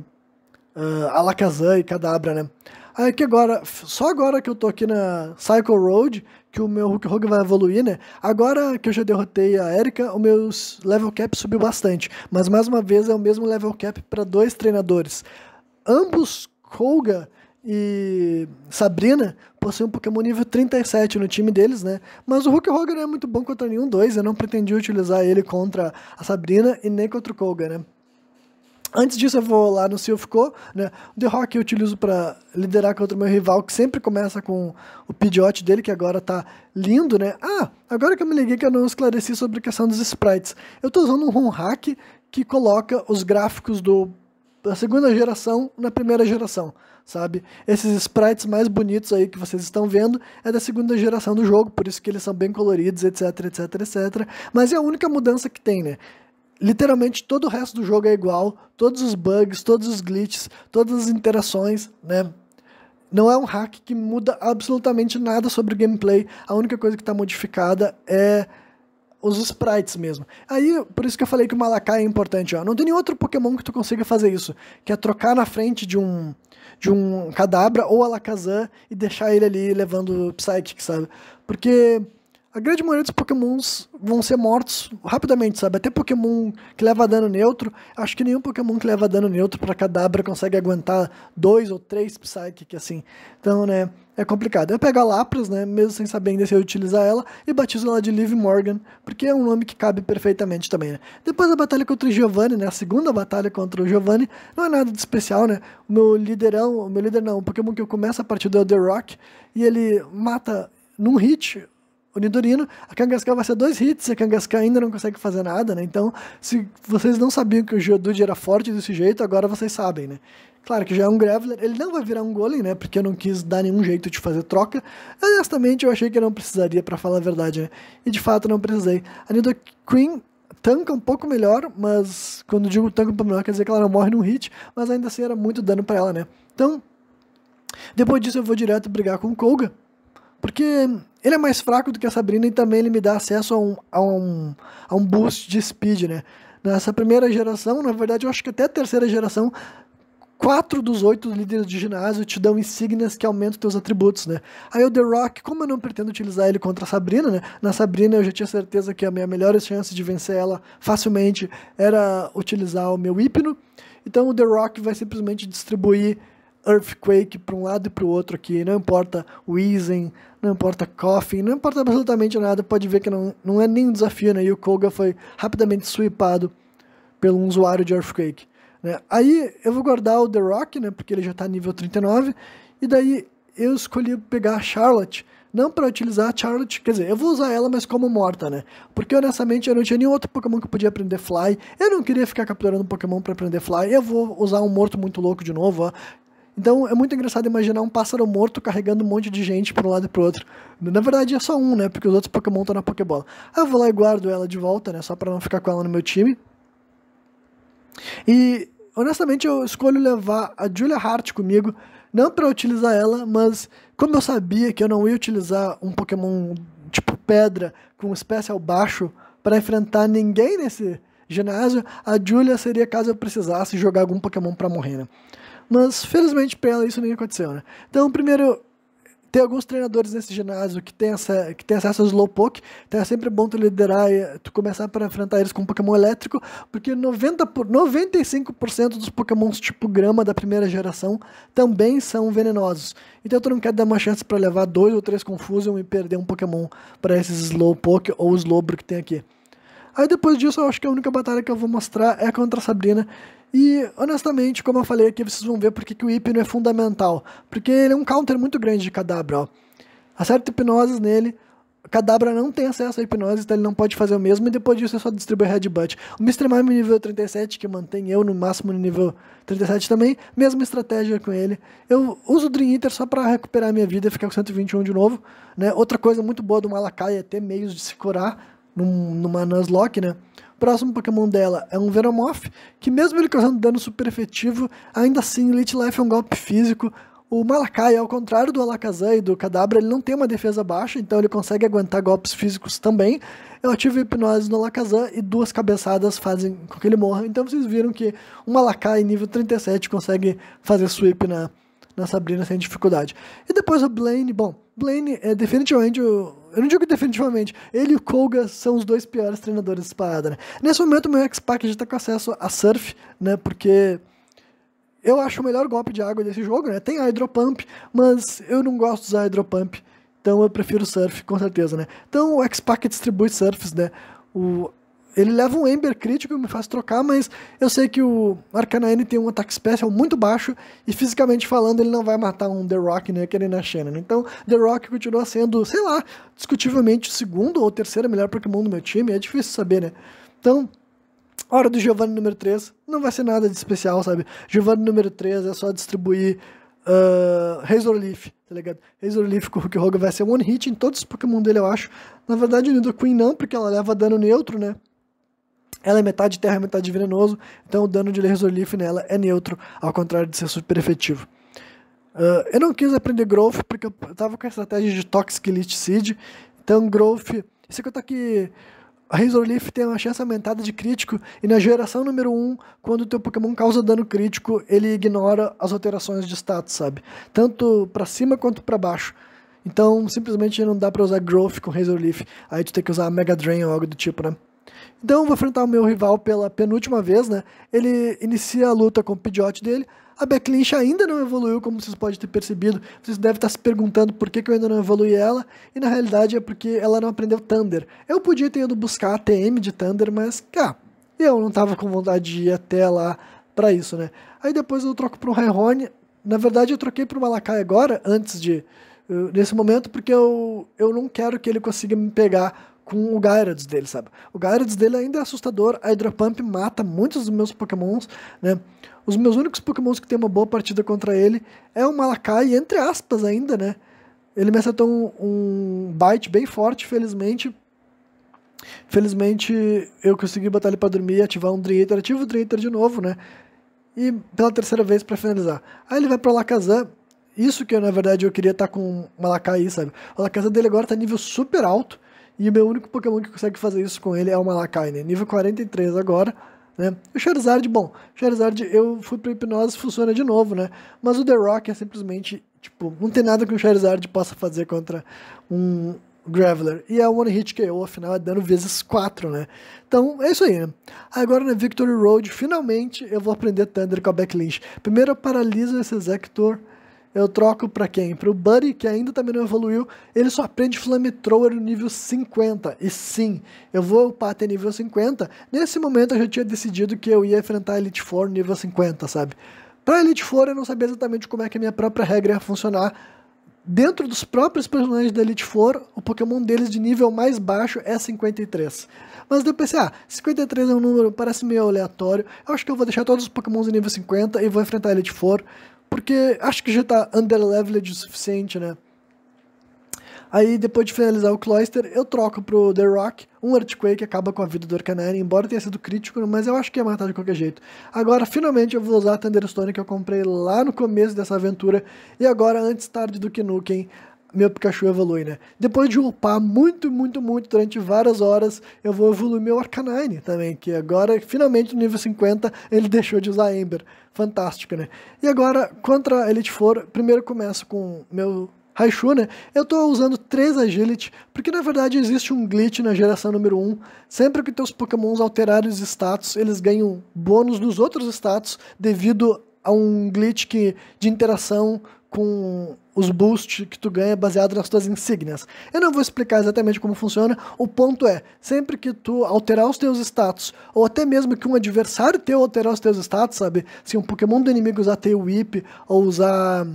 Alakazam e Kadabra, né? Aí aqui agora, só agora que eu tô aqui na Cycle Road, que o meu Hulk vai evoluir, né? Agora que eu já derrotei a Erika, o meu level cap subiu bastante, mas mais uma vez é o mesmo level cap para 2 treinadores. ambos, Koga e Sabrina, possuem um Pokémon nível 37 no time deles, né? Mas o Hulk Hogan não é muito bom contra nenhum dois, eu não pretendi utilizar ele contra a Sabrina e nem contra o Koga, né? Antes disso eu vou lá no Sea of Co, né? O The Rock eu utilizo para liderar contra o meu rival, que sempre começa com o Pidgeot dele, que agora tá lindo, né? Ah, agora que eu me liguei que eu não esclareci sobre a questão dos sprites. Eu tô usando um ROM hack que coloca os gráficos da segunda geração na primeira geração, sabe? Esses sprites mais bonitos aí que vocês estão vendo é da segunda geração do jogo, por isso que eles são bem coloridos, etc, etc, etc. Mas é a única mudança que tem, né? Literalmente todo o resto do jogo é igual, todos os bugs, todos os glitches, todas as interações, né? Não é um hack que muda absolutamente nada sobre o gameplay, a única coisa que está modificada é os sprites mesmo. Aí, por isso que eu falei que o Malakai é importante, ó. Não tem nenhum outro Pokémon que tu consiga fazer isso, que é trocar na frente de um Kadabra ou Alakazam e deixar ele ali levando Psychic, sabe? Porque a grande maioria dos Pokémons vão ser mortos rapidamente, sabe? Até Pokémon que leva dano neutro, acho que nenhum Pokémon que leva dano neutro pra Kadabra consegue aguentar 2 ou 3 Psychic, assim. Então, né, é complicado. Eu pego a Lapras, né, mesmo sem saber ainda se eu utilizar ela, e batizo ela de Liv Morgan, porque é um nome que cabe perfeitamente também, né. Depois da batalha contra o Giovanni, né, a segunda batalha contra o Giovanni, não é nada de especial, né. O meu líder não, o Pokémon que eu começo a partida é o The Rock, e ele mata num hit o Nidorino. A Kangaskhan vai ser 2 hits, a Kangaskhan ainda não consegue fazer nada, né? Então, se vocês não sabiam que o Geodude era forte desse jeito, agora vocês sabem, né? Claro que já é um Graveler, ele não vai virar um Golem, né? Porque eu não quis dar nenhum jeito de fazer troca. Honestamente, eu achei que eu não precisaria, pra falar a verdade, né? E de fato não precisei. A Nidoqueen tanca um pouco melhor, mas quando digo tanca um pouco melhor, quer dizer que ela não morre num hit, mas ainda assim era muito dano pra ela, né? Então, depois disso eu vou direto brigar com o Koga, porque ele é mais fraco do que a Sabrina e também ele me dá acesso a um boost de speed, né? Nessa primeira geração, na verdade eu acho que até a terceira geração, 4 dos 8 líderes de ginásio te dão insígnias que aumentam teus atributos, né? Aí o The Rock, como eu não pretendo utilizar ele contra a Sabrina, né? Na Sabrina eu já tinha certeza que a minha melhor chance de vencer ela facilmente era utilizar o meu Hipno. Então o The Rock vai simplesmente distribuir Earthquake para um lado e para o outro aqui, não importa Weezing, não importa Koffing, não importa absolutamente nada, pode ver que não é nem um desafio, né? E o Koga foi rapidamente sweepado pelo usuário de Earthquake, né? Aí eu vou guardar o The Rock, né? Porque ele já está nível 39, e daí eu escolhi pegar a Charlotte, não para utilizar a Charlotte, quer dizer, eu vou usar ela, mas como morta, né? Porque honestamente eu não tinha nenhum outro Pokémon que eu podia aprender Fly, eu não queria ficar capturando um Pokémon para aprender Fly, eu vou usar um morto muito louco de novo, ó. Então é muito engraçado imaginar um pássaro morto carregando um monte de gente para um lado e pro outro. Na verdade é só um, né? Porque os outros Pokémon estão na Pokébola. Aí eu vou lá e guardo ela de volta, né? Só para não ficar com ela no meu time. E honestamente eu escolho levar a Julia Hart comigo, não para utilizar ela, mas como eu sabia que eu não ia utilizar um Pokémon tipo pedra com Special baixo para enfrentar ninguém nesse ginásio, a Julia seria caso eu precisasse jogar algum Pokémon para morrer, né? Mas, felizmente pra ela, isso nem aconteceu, né? Então, primeiro, tem alguns treinadores nesse ginásio que tem acesso ao Slowpoke, então é sempre bom tu liderar e tu começar para enfrentar eles com um Pokémon elétrico, porque 95% dos Pokémons tipo grama da primeira geração também são venenosos. Então tu não quer dar uma chance para levar 2 ou 3 Confusion e perder um Pokémon para esses Slowpoke ou Slowbro que tem aqui. Aí depois disso eu acho que a única batalha que eu vou mostrar é contra a Sabrina. E honestamente, como eu falei aqui, vocês vão ver porque que o Hipno é fundamental. Porque ele é um counter muito grande de Kadabra, ó. Acerta hipnoses nele, Kadabra não tem acesso a hipnose, então ele não pode fazer o mesmo, e depois disso é só distribuir Headbutt. O Mr. Mime nível 37, que mantém eu no máximo no nível 37 também, mesma estratégia com ele. Eu uso o Dream Eater só pra recuperar a minha vida e ficar com 121 de novo, né? Outra coisa muito boa do Malakai é ter meios de se curar numa Nuzlocke, né? O próximo Pokémon dela é um Venomoth, que mesmo ele causando dano super efetivo, ainda assim Elite Life é um golpe físico. O Malakai, ao contrário do Alakazam e do Kadabra, ele não tem uma defesa baixa, então ele consegue aguentar golpes físicos também. Eu ativo hipnose no Alakazam e 2 cabeçadas fazem com que ele morra. Então vocês viram que o Malakai nível 37 consegue fazer sweep na Sabrina sem dificuldade. E depois o Blaine, bom, Blaine é definitivamente, eu não digo definitivamente, ele e o Koga são os 2 piores treinadores disparada, né? Nesse momento o meu X-Pack já tá com acesso a Surf, né, porque eu acho o melhor golpe de água desse jogo, né? Tem Hydro Pump, mas eu não gosto de usar Hydro Pump, então eu prefiro Surf, com certeza, né? Então o X-Pac distribui Surfs, né? Ele leva um Ember crítico e me faz trocar, mas eu sei que o Arcanine tem um ataque special muito baixo e fisicamente falando ele não vai matar um The Rock, né, que ele na Shannon. Então The Rock continua sendo, sei lá, discutivelmente o segundo ou terceiro melhor Pokémon do meu time, é difícil saber, né? Então, hora do Giovanni número 3, não vai ser nada de especial, sabe? Giovanni número 3 é só distribuir Razor Leaf, tá ligado? Razor Leaf com o Hulk Hogan vai ser one hit em todos os Pokémon dele, eu acho. Na verdade, o Nidoqueen não, porque ela leva dano neutro, né? Ela é metade terra, metade venenoso, então o dano de Razor Leaf nela é neutro, ao contrário de ser super efetivo. Eu não quis aprender Growth, porque eu tava com a estratégia de Toxic Elite Seed, então Growth, isso aqui eu tô aqui... A Razor Leaf tem uma chance aumentada de crítico, e na geração número 1, quando o teu Pokémon causa dano crítico, ele ignora as alterações de status, sabe? Tanto pra cima quanto pra baixo. Então, simplesmente não dá pra usar Growth com Razor Leaf, aí tu tem que usar Mega Drain ou algo do tipo, né? Então, eu vou enfrentar o meu rival pela penúltima vez, né? Ele inicia a luta com o Pidgeot dele. A Backlash ainda não evoluiu, como vocês podem ter percebido. Vocês devem estar se perguntando por que eu ainda não evoluí ela. E na realidade é porque ela não aprendeu Thunder. Eu podia ter ido buscar a TM de Thunder, mas, eu não tava com vontade de ir até lá pra isso, né? Aí depois eu troco para um Rhyhorn. Na verdade, eu troquei para o Malakai agora, nesse momento, porque eu não quero que ele consiga me pegar com o Gyarados dele, sabe? O Gyarados dele ainda é assustador, a Hydro Pump mata muitos dos meus Pokémons, né? Os meus únicos Pokémons que tem uma boa partida contra ele é o Malakai, entre aspas ainda, né? Ele me acertou um bite bem forte, felizmente. Felizmente eu consegui botar ele pra dormir e ativar um Dream-Eater. Ativo o Dream-Eater de novo, né? E pela terceira vez pra finalizar. Aí ele vai pro Alakazam. Isso que na verdade eu queria estar com o Malakai, sabe? O Alakazam dele agora tá nível super alto. E o meu único Pokémon que consegue fazer isso com ele é o Malakai, né? Nível 43 agora, né? O Charizard, bom, Charizard eu fui pra Hipnose, funciona de novo, né? Mas o The Rock é simplesmente, tipo, não tem nada que o Charizard possa fazer contra um Graveler. E é One Hit KO, afinal é dano vezes 4, né? Então, é isso aí, né? Agora na Victory Road, finalmente eu vou aprender Thunder com a Backlash. Primeiro eu paraliso esse Executor. Eu troco pra quem? Pro Buddy, que ainda também não evoluiu. Ele só aprende Flamethrower no nível 50. E sim, eu vou upar até nível 50. Nesse momento eu já tinha decidido que eu ia enfrentar a Elite Four no nível 50, sabe? Pra Elite Four eu não sabia exatamente como é que a minha própria regra ia funcionar. Dentro dos próprios personagens da Elite Four, o Pokémon deles de nível mais baixo é 53. Mas depois pensei, 53 é um número, parece meio aleatório. Eu acho que eu vou deixar todos os Pokémons em nível 50 e vou enfrentar a Elite Four. Porque acho que já tá underleveled o suficiente, né? Aí, depois de finalizar o Cloyster, eu troco pro The Rock, um Earthquake acaba com a vida do Arcanine, embora tenha sido crítico, mas eu acho que ia matar de qualquer jeito. Agora, finalmente, eu vou usar a Thunderstone que eu comprei lá no começo dessa aventura, e agora, antes tarde do que nunca, meu Pikachu evolui, né? Depois de upar muito durante várias horas, eu vou evoluir meu Arcanine também, que agora, finalmente, no nível 50, ele deixou de usar Ember. Fantástico, né? E agora, contra a Elite Four, primeiro começo com meu Raichu, né? Eu tô usando 3 Agility, porque na verdade existe um glitch na geração número 1. Sempre que teus Pokémons alterarem os status, eles ganham bônus nos outros status devido a um glitch de interação com os boosts que tu ganha baseado nas tuas insígnias. Eu não vou explicar exatamente como funciona, o ponto é, sempre que tu alterar os teus status, ou até mesmo que um adversário teu alterar os teus status, sabe? Se um Pokémon do inimigo usar Tail Whip, ou usar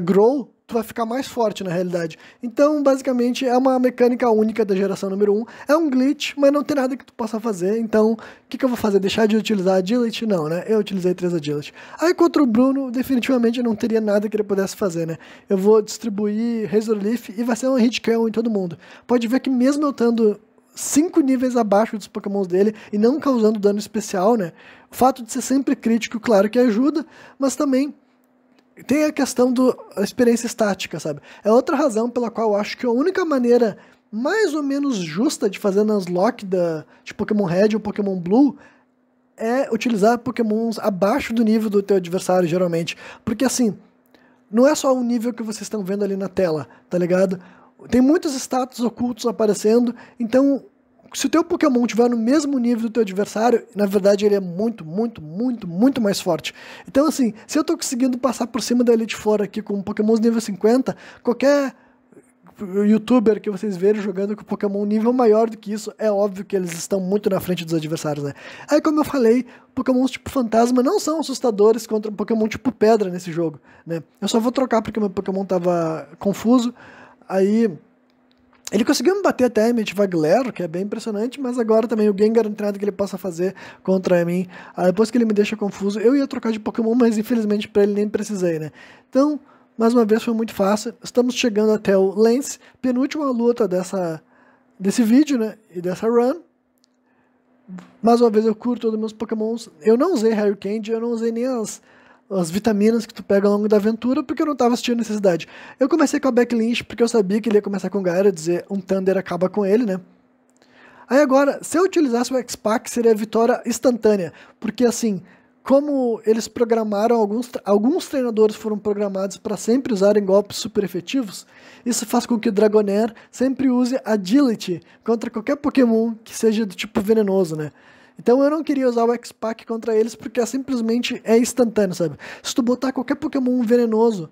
Grow, tu vai ficar mais forte na realidade. Então, basicamente, é uma mecânica única da geração número 1. É um glitch, mas não tem nada que tu possa fazer. Então, o que eu vou fazer? Deixar de utilizar Agility? Não, né? Eu utilizei 3 Agility. Aí, contra o Bruno, definitivamente não teria nada que ele pudesse fazer, né? Eu vou distribuir Razor Leaf e vai ser um hit kill em todo mundo. Pode ver que mesmo eu estando 5 níveis abaixo dos Pokémons dele e não causando dano especial, né? O fato de ser sempre crítico, claro que ajuda, mas também tem a questão da experiência estática, sabe? É outra razão pela qual eu acho que a única maneira mais ou menos justa de fazer Nuzlocke de Pokémon Red ou Pokémon Blue é utilizar Pokémons abaixo do nível do teu adversário, geralmente. Porque assim, não é só o nível que vocês estão vendo ali na tela, tá ligado? Tem muitos status ocultos aparecendo, então se o teu Pokémon estiver no mesmo nível do teu adversário, na verdade ele é muito, muito, muito, muito mais forte. Então assim, se eu tô conseguindo passar por cima da Elite Four aqui com Pokémons nível 50, qualquer youtuber que vocês verem jogando com Pokémon nível maior do que isso, é óbvio que eles estão muito na frente dos adversários, né? Aí, como eu falei, Pokémons tipo Fantasma não são assustadores contra um Pokémon tipo Pedra nesse jogo, né? Eu só vou trocar porque meu Pokémon tava confuso, aí ele conseguiu me bater até, me ativar Glare, que é bem impressionante, mas agora também o Gengar não tem nada que ele possa fazer contra mim. Aí, depois que ele me deixa confuso, eu ia trocar de Pokémon, mas infelizmente pra ele nem precisei, né? Então, mais uma vez foi muito fácil. Estamos chegando até o Lance, penúltima luta desse vídeo, né? E dessa run. Mais uma vez eu curto todos os meus Pokémons. Eu não usei Harry Candy, eu não usei nem as vitaminas que tu pega ao longo da aventura, porque eu não tava assistindo necessidade. Eu comecei com a Beck Lynch, porque eu sabia que ele ia começar com o Gyarados, dizer um Thunder acaba com ele, né? Aí agora, se eu utilizasse o X-Pack, seria vitória instantânea, porque assim, como eles programaram, alguns treinadores foram programados para sempre usarem golpes super efetivos, isso faz com que o Dragonair sempre use Agility contra qualquer Pokémon que seja do tipo venenoso, né? Então eu não queria usar o X-Pack contra eles porque simplesmente é instantâneo, sabe? Se tu botar qualquer Pokémon venenoso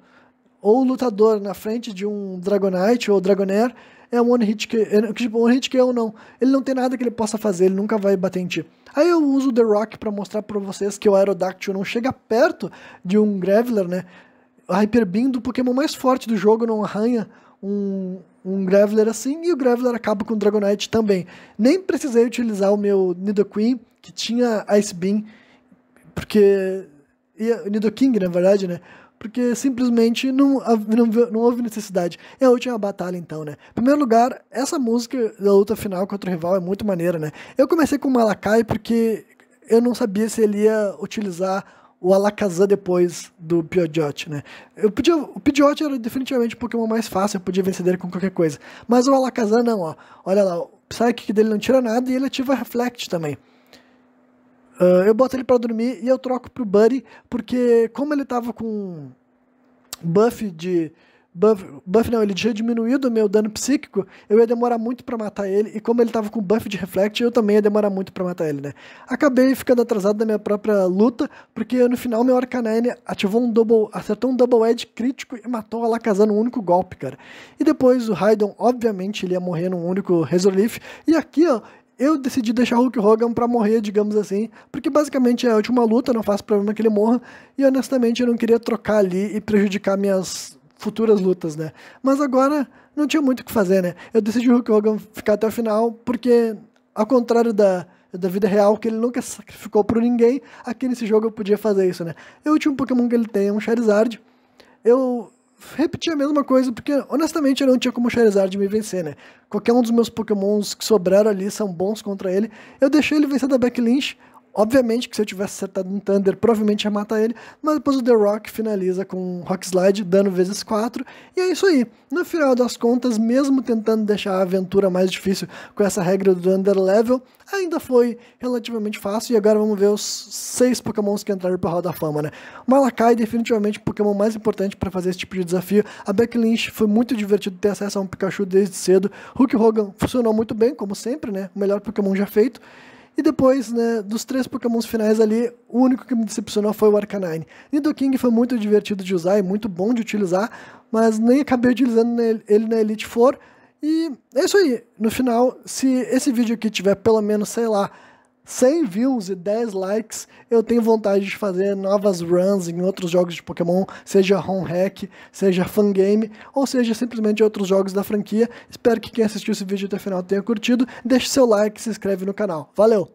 ou lutador na frente de um Dragonite ou Dragonair, é um One Hit KO. Tipo, One Hit KO não. Ele não tem nada que ele possa fazer, ele nunca vai bater em ti. Aí eu uso o The Rock pra mostrar pra vocês que o Aerodactyl não chega perto de um Graveler, né? A Hyper Beam do Pokémon mais forte do jogo não arranha um Graveler assim, e o Graveler acaba com o Dragonite também. Nem precisei utilizar o meu Nidoqueen, que tinha Ice Beam, porque... o Nidoking, na verdade, né? Porque simplesmente não houve necessidade. É a última batalha, então, né? Em primeiro lugar, essa música da luta final contra o rival é muito maneira, né? Eu comecei com o Malakai porque eu não sabia se ele ia utilizar o Alakazam depois do Pidgeot, né? O Pidgeot era definitivamente o Pokémon mais fácil, eu podia vencer dele com qualquer coisa. Mas o Alakazam não, ó. Olha lá, o Psychic dele não tira nada e ele ativa Reflect também. Eu boto ele pra dormir e eu troco pro Buddy, porque como ele tava com buff não, ele tinha diminuído o meu dano psíquico, eu ia demorar muito pra matar ele, e como ele tava com buff de Reflect, eu também ia demorar muito pra matar ele, né? Acabei ficando atrasado na minha própria luta, porque no final meu Arcanine acertou um Double Edge crítico e matou o Alakazam num único golpe, cara. E depois o Raidon, obviamente, ele ia morrer num único Resolve, e aqui, ó, eu decidi deixar o Hulk Hogan pra morrer, digamos assim, porque basicamente é a última luta, não faço problema que ele morra, e honestamente eu não queria trocar ali e prejudicar minhas futuras lutas, né? Mas agora não tinha muito o que fazer, né? Eu decidi o Hulk Hogan ficar até o final, porque ao contrário da vida real, que ele nunca sacrificou por ninguém, aqui nesse jogo eu podia fazer isso, né? O último Pokémon que ele tem é um Charizard, eu repeti a mesma coisa, porque honestamente eu não tinha como o Charizard me vencer, né? Qualquer um dos meus Pokémons que sobraram ali são bons contra ele. Eu deixei ele vencer da Beck Lynch. Obviamente que se eu tivesse acertado um Thunder, provavelmente ia matar ele, mas depois o The Rock finaliza com Rock Slide, dano vezes 4, e é isso aí. No final das contas, mesmo tentando deixar a aventura mais difícil com essa regra do Under Level, ainda foi relativamente fácil, e agora vamos ver os 6 Pokémons que entraram pro Hall da Fama, né? O Malakai, definitivamente o Pokémon mais importante para fazer esse tipo de desafio. A Beck Lynch foi muito divertido ter acesso a um Pikachu desde cedo. Hulk Hogan funcionou muito bem, como sempre, né? O melhor Pokémon já feito. E depois, né, dos 3 Pokémons finais ali, o único que me decepcionou foi o Arcanine. Nidoking foi muito divertido de usar e muito bom de utilizar, mas nem acabei utilizando ele na Elite Four. E é isso aí. No final, se esse vídeo aqui tiver pelo menos, sei lá, 100 views e 10 likes, eu tenho vontade de fazer novas runs em outros jogos de Pokémon, seja Home Hack, seja Fangame, ou seja simplesmente outros jogos da franquia. Espero que quem assistiu esse vídeo até o final tenha curtido. Deixe seu like e se inscreve no canal. Valeu!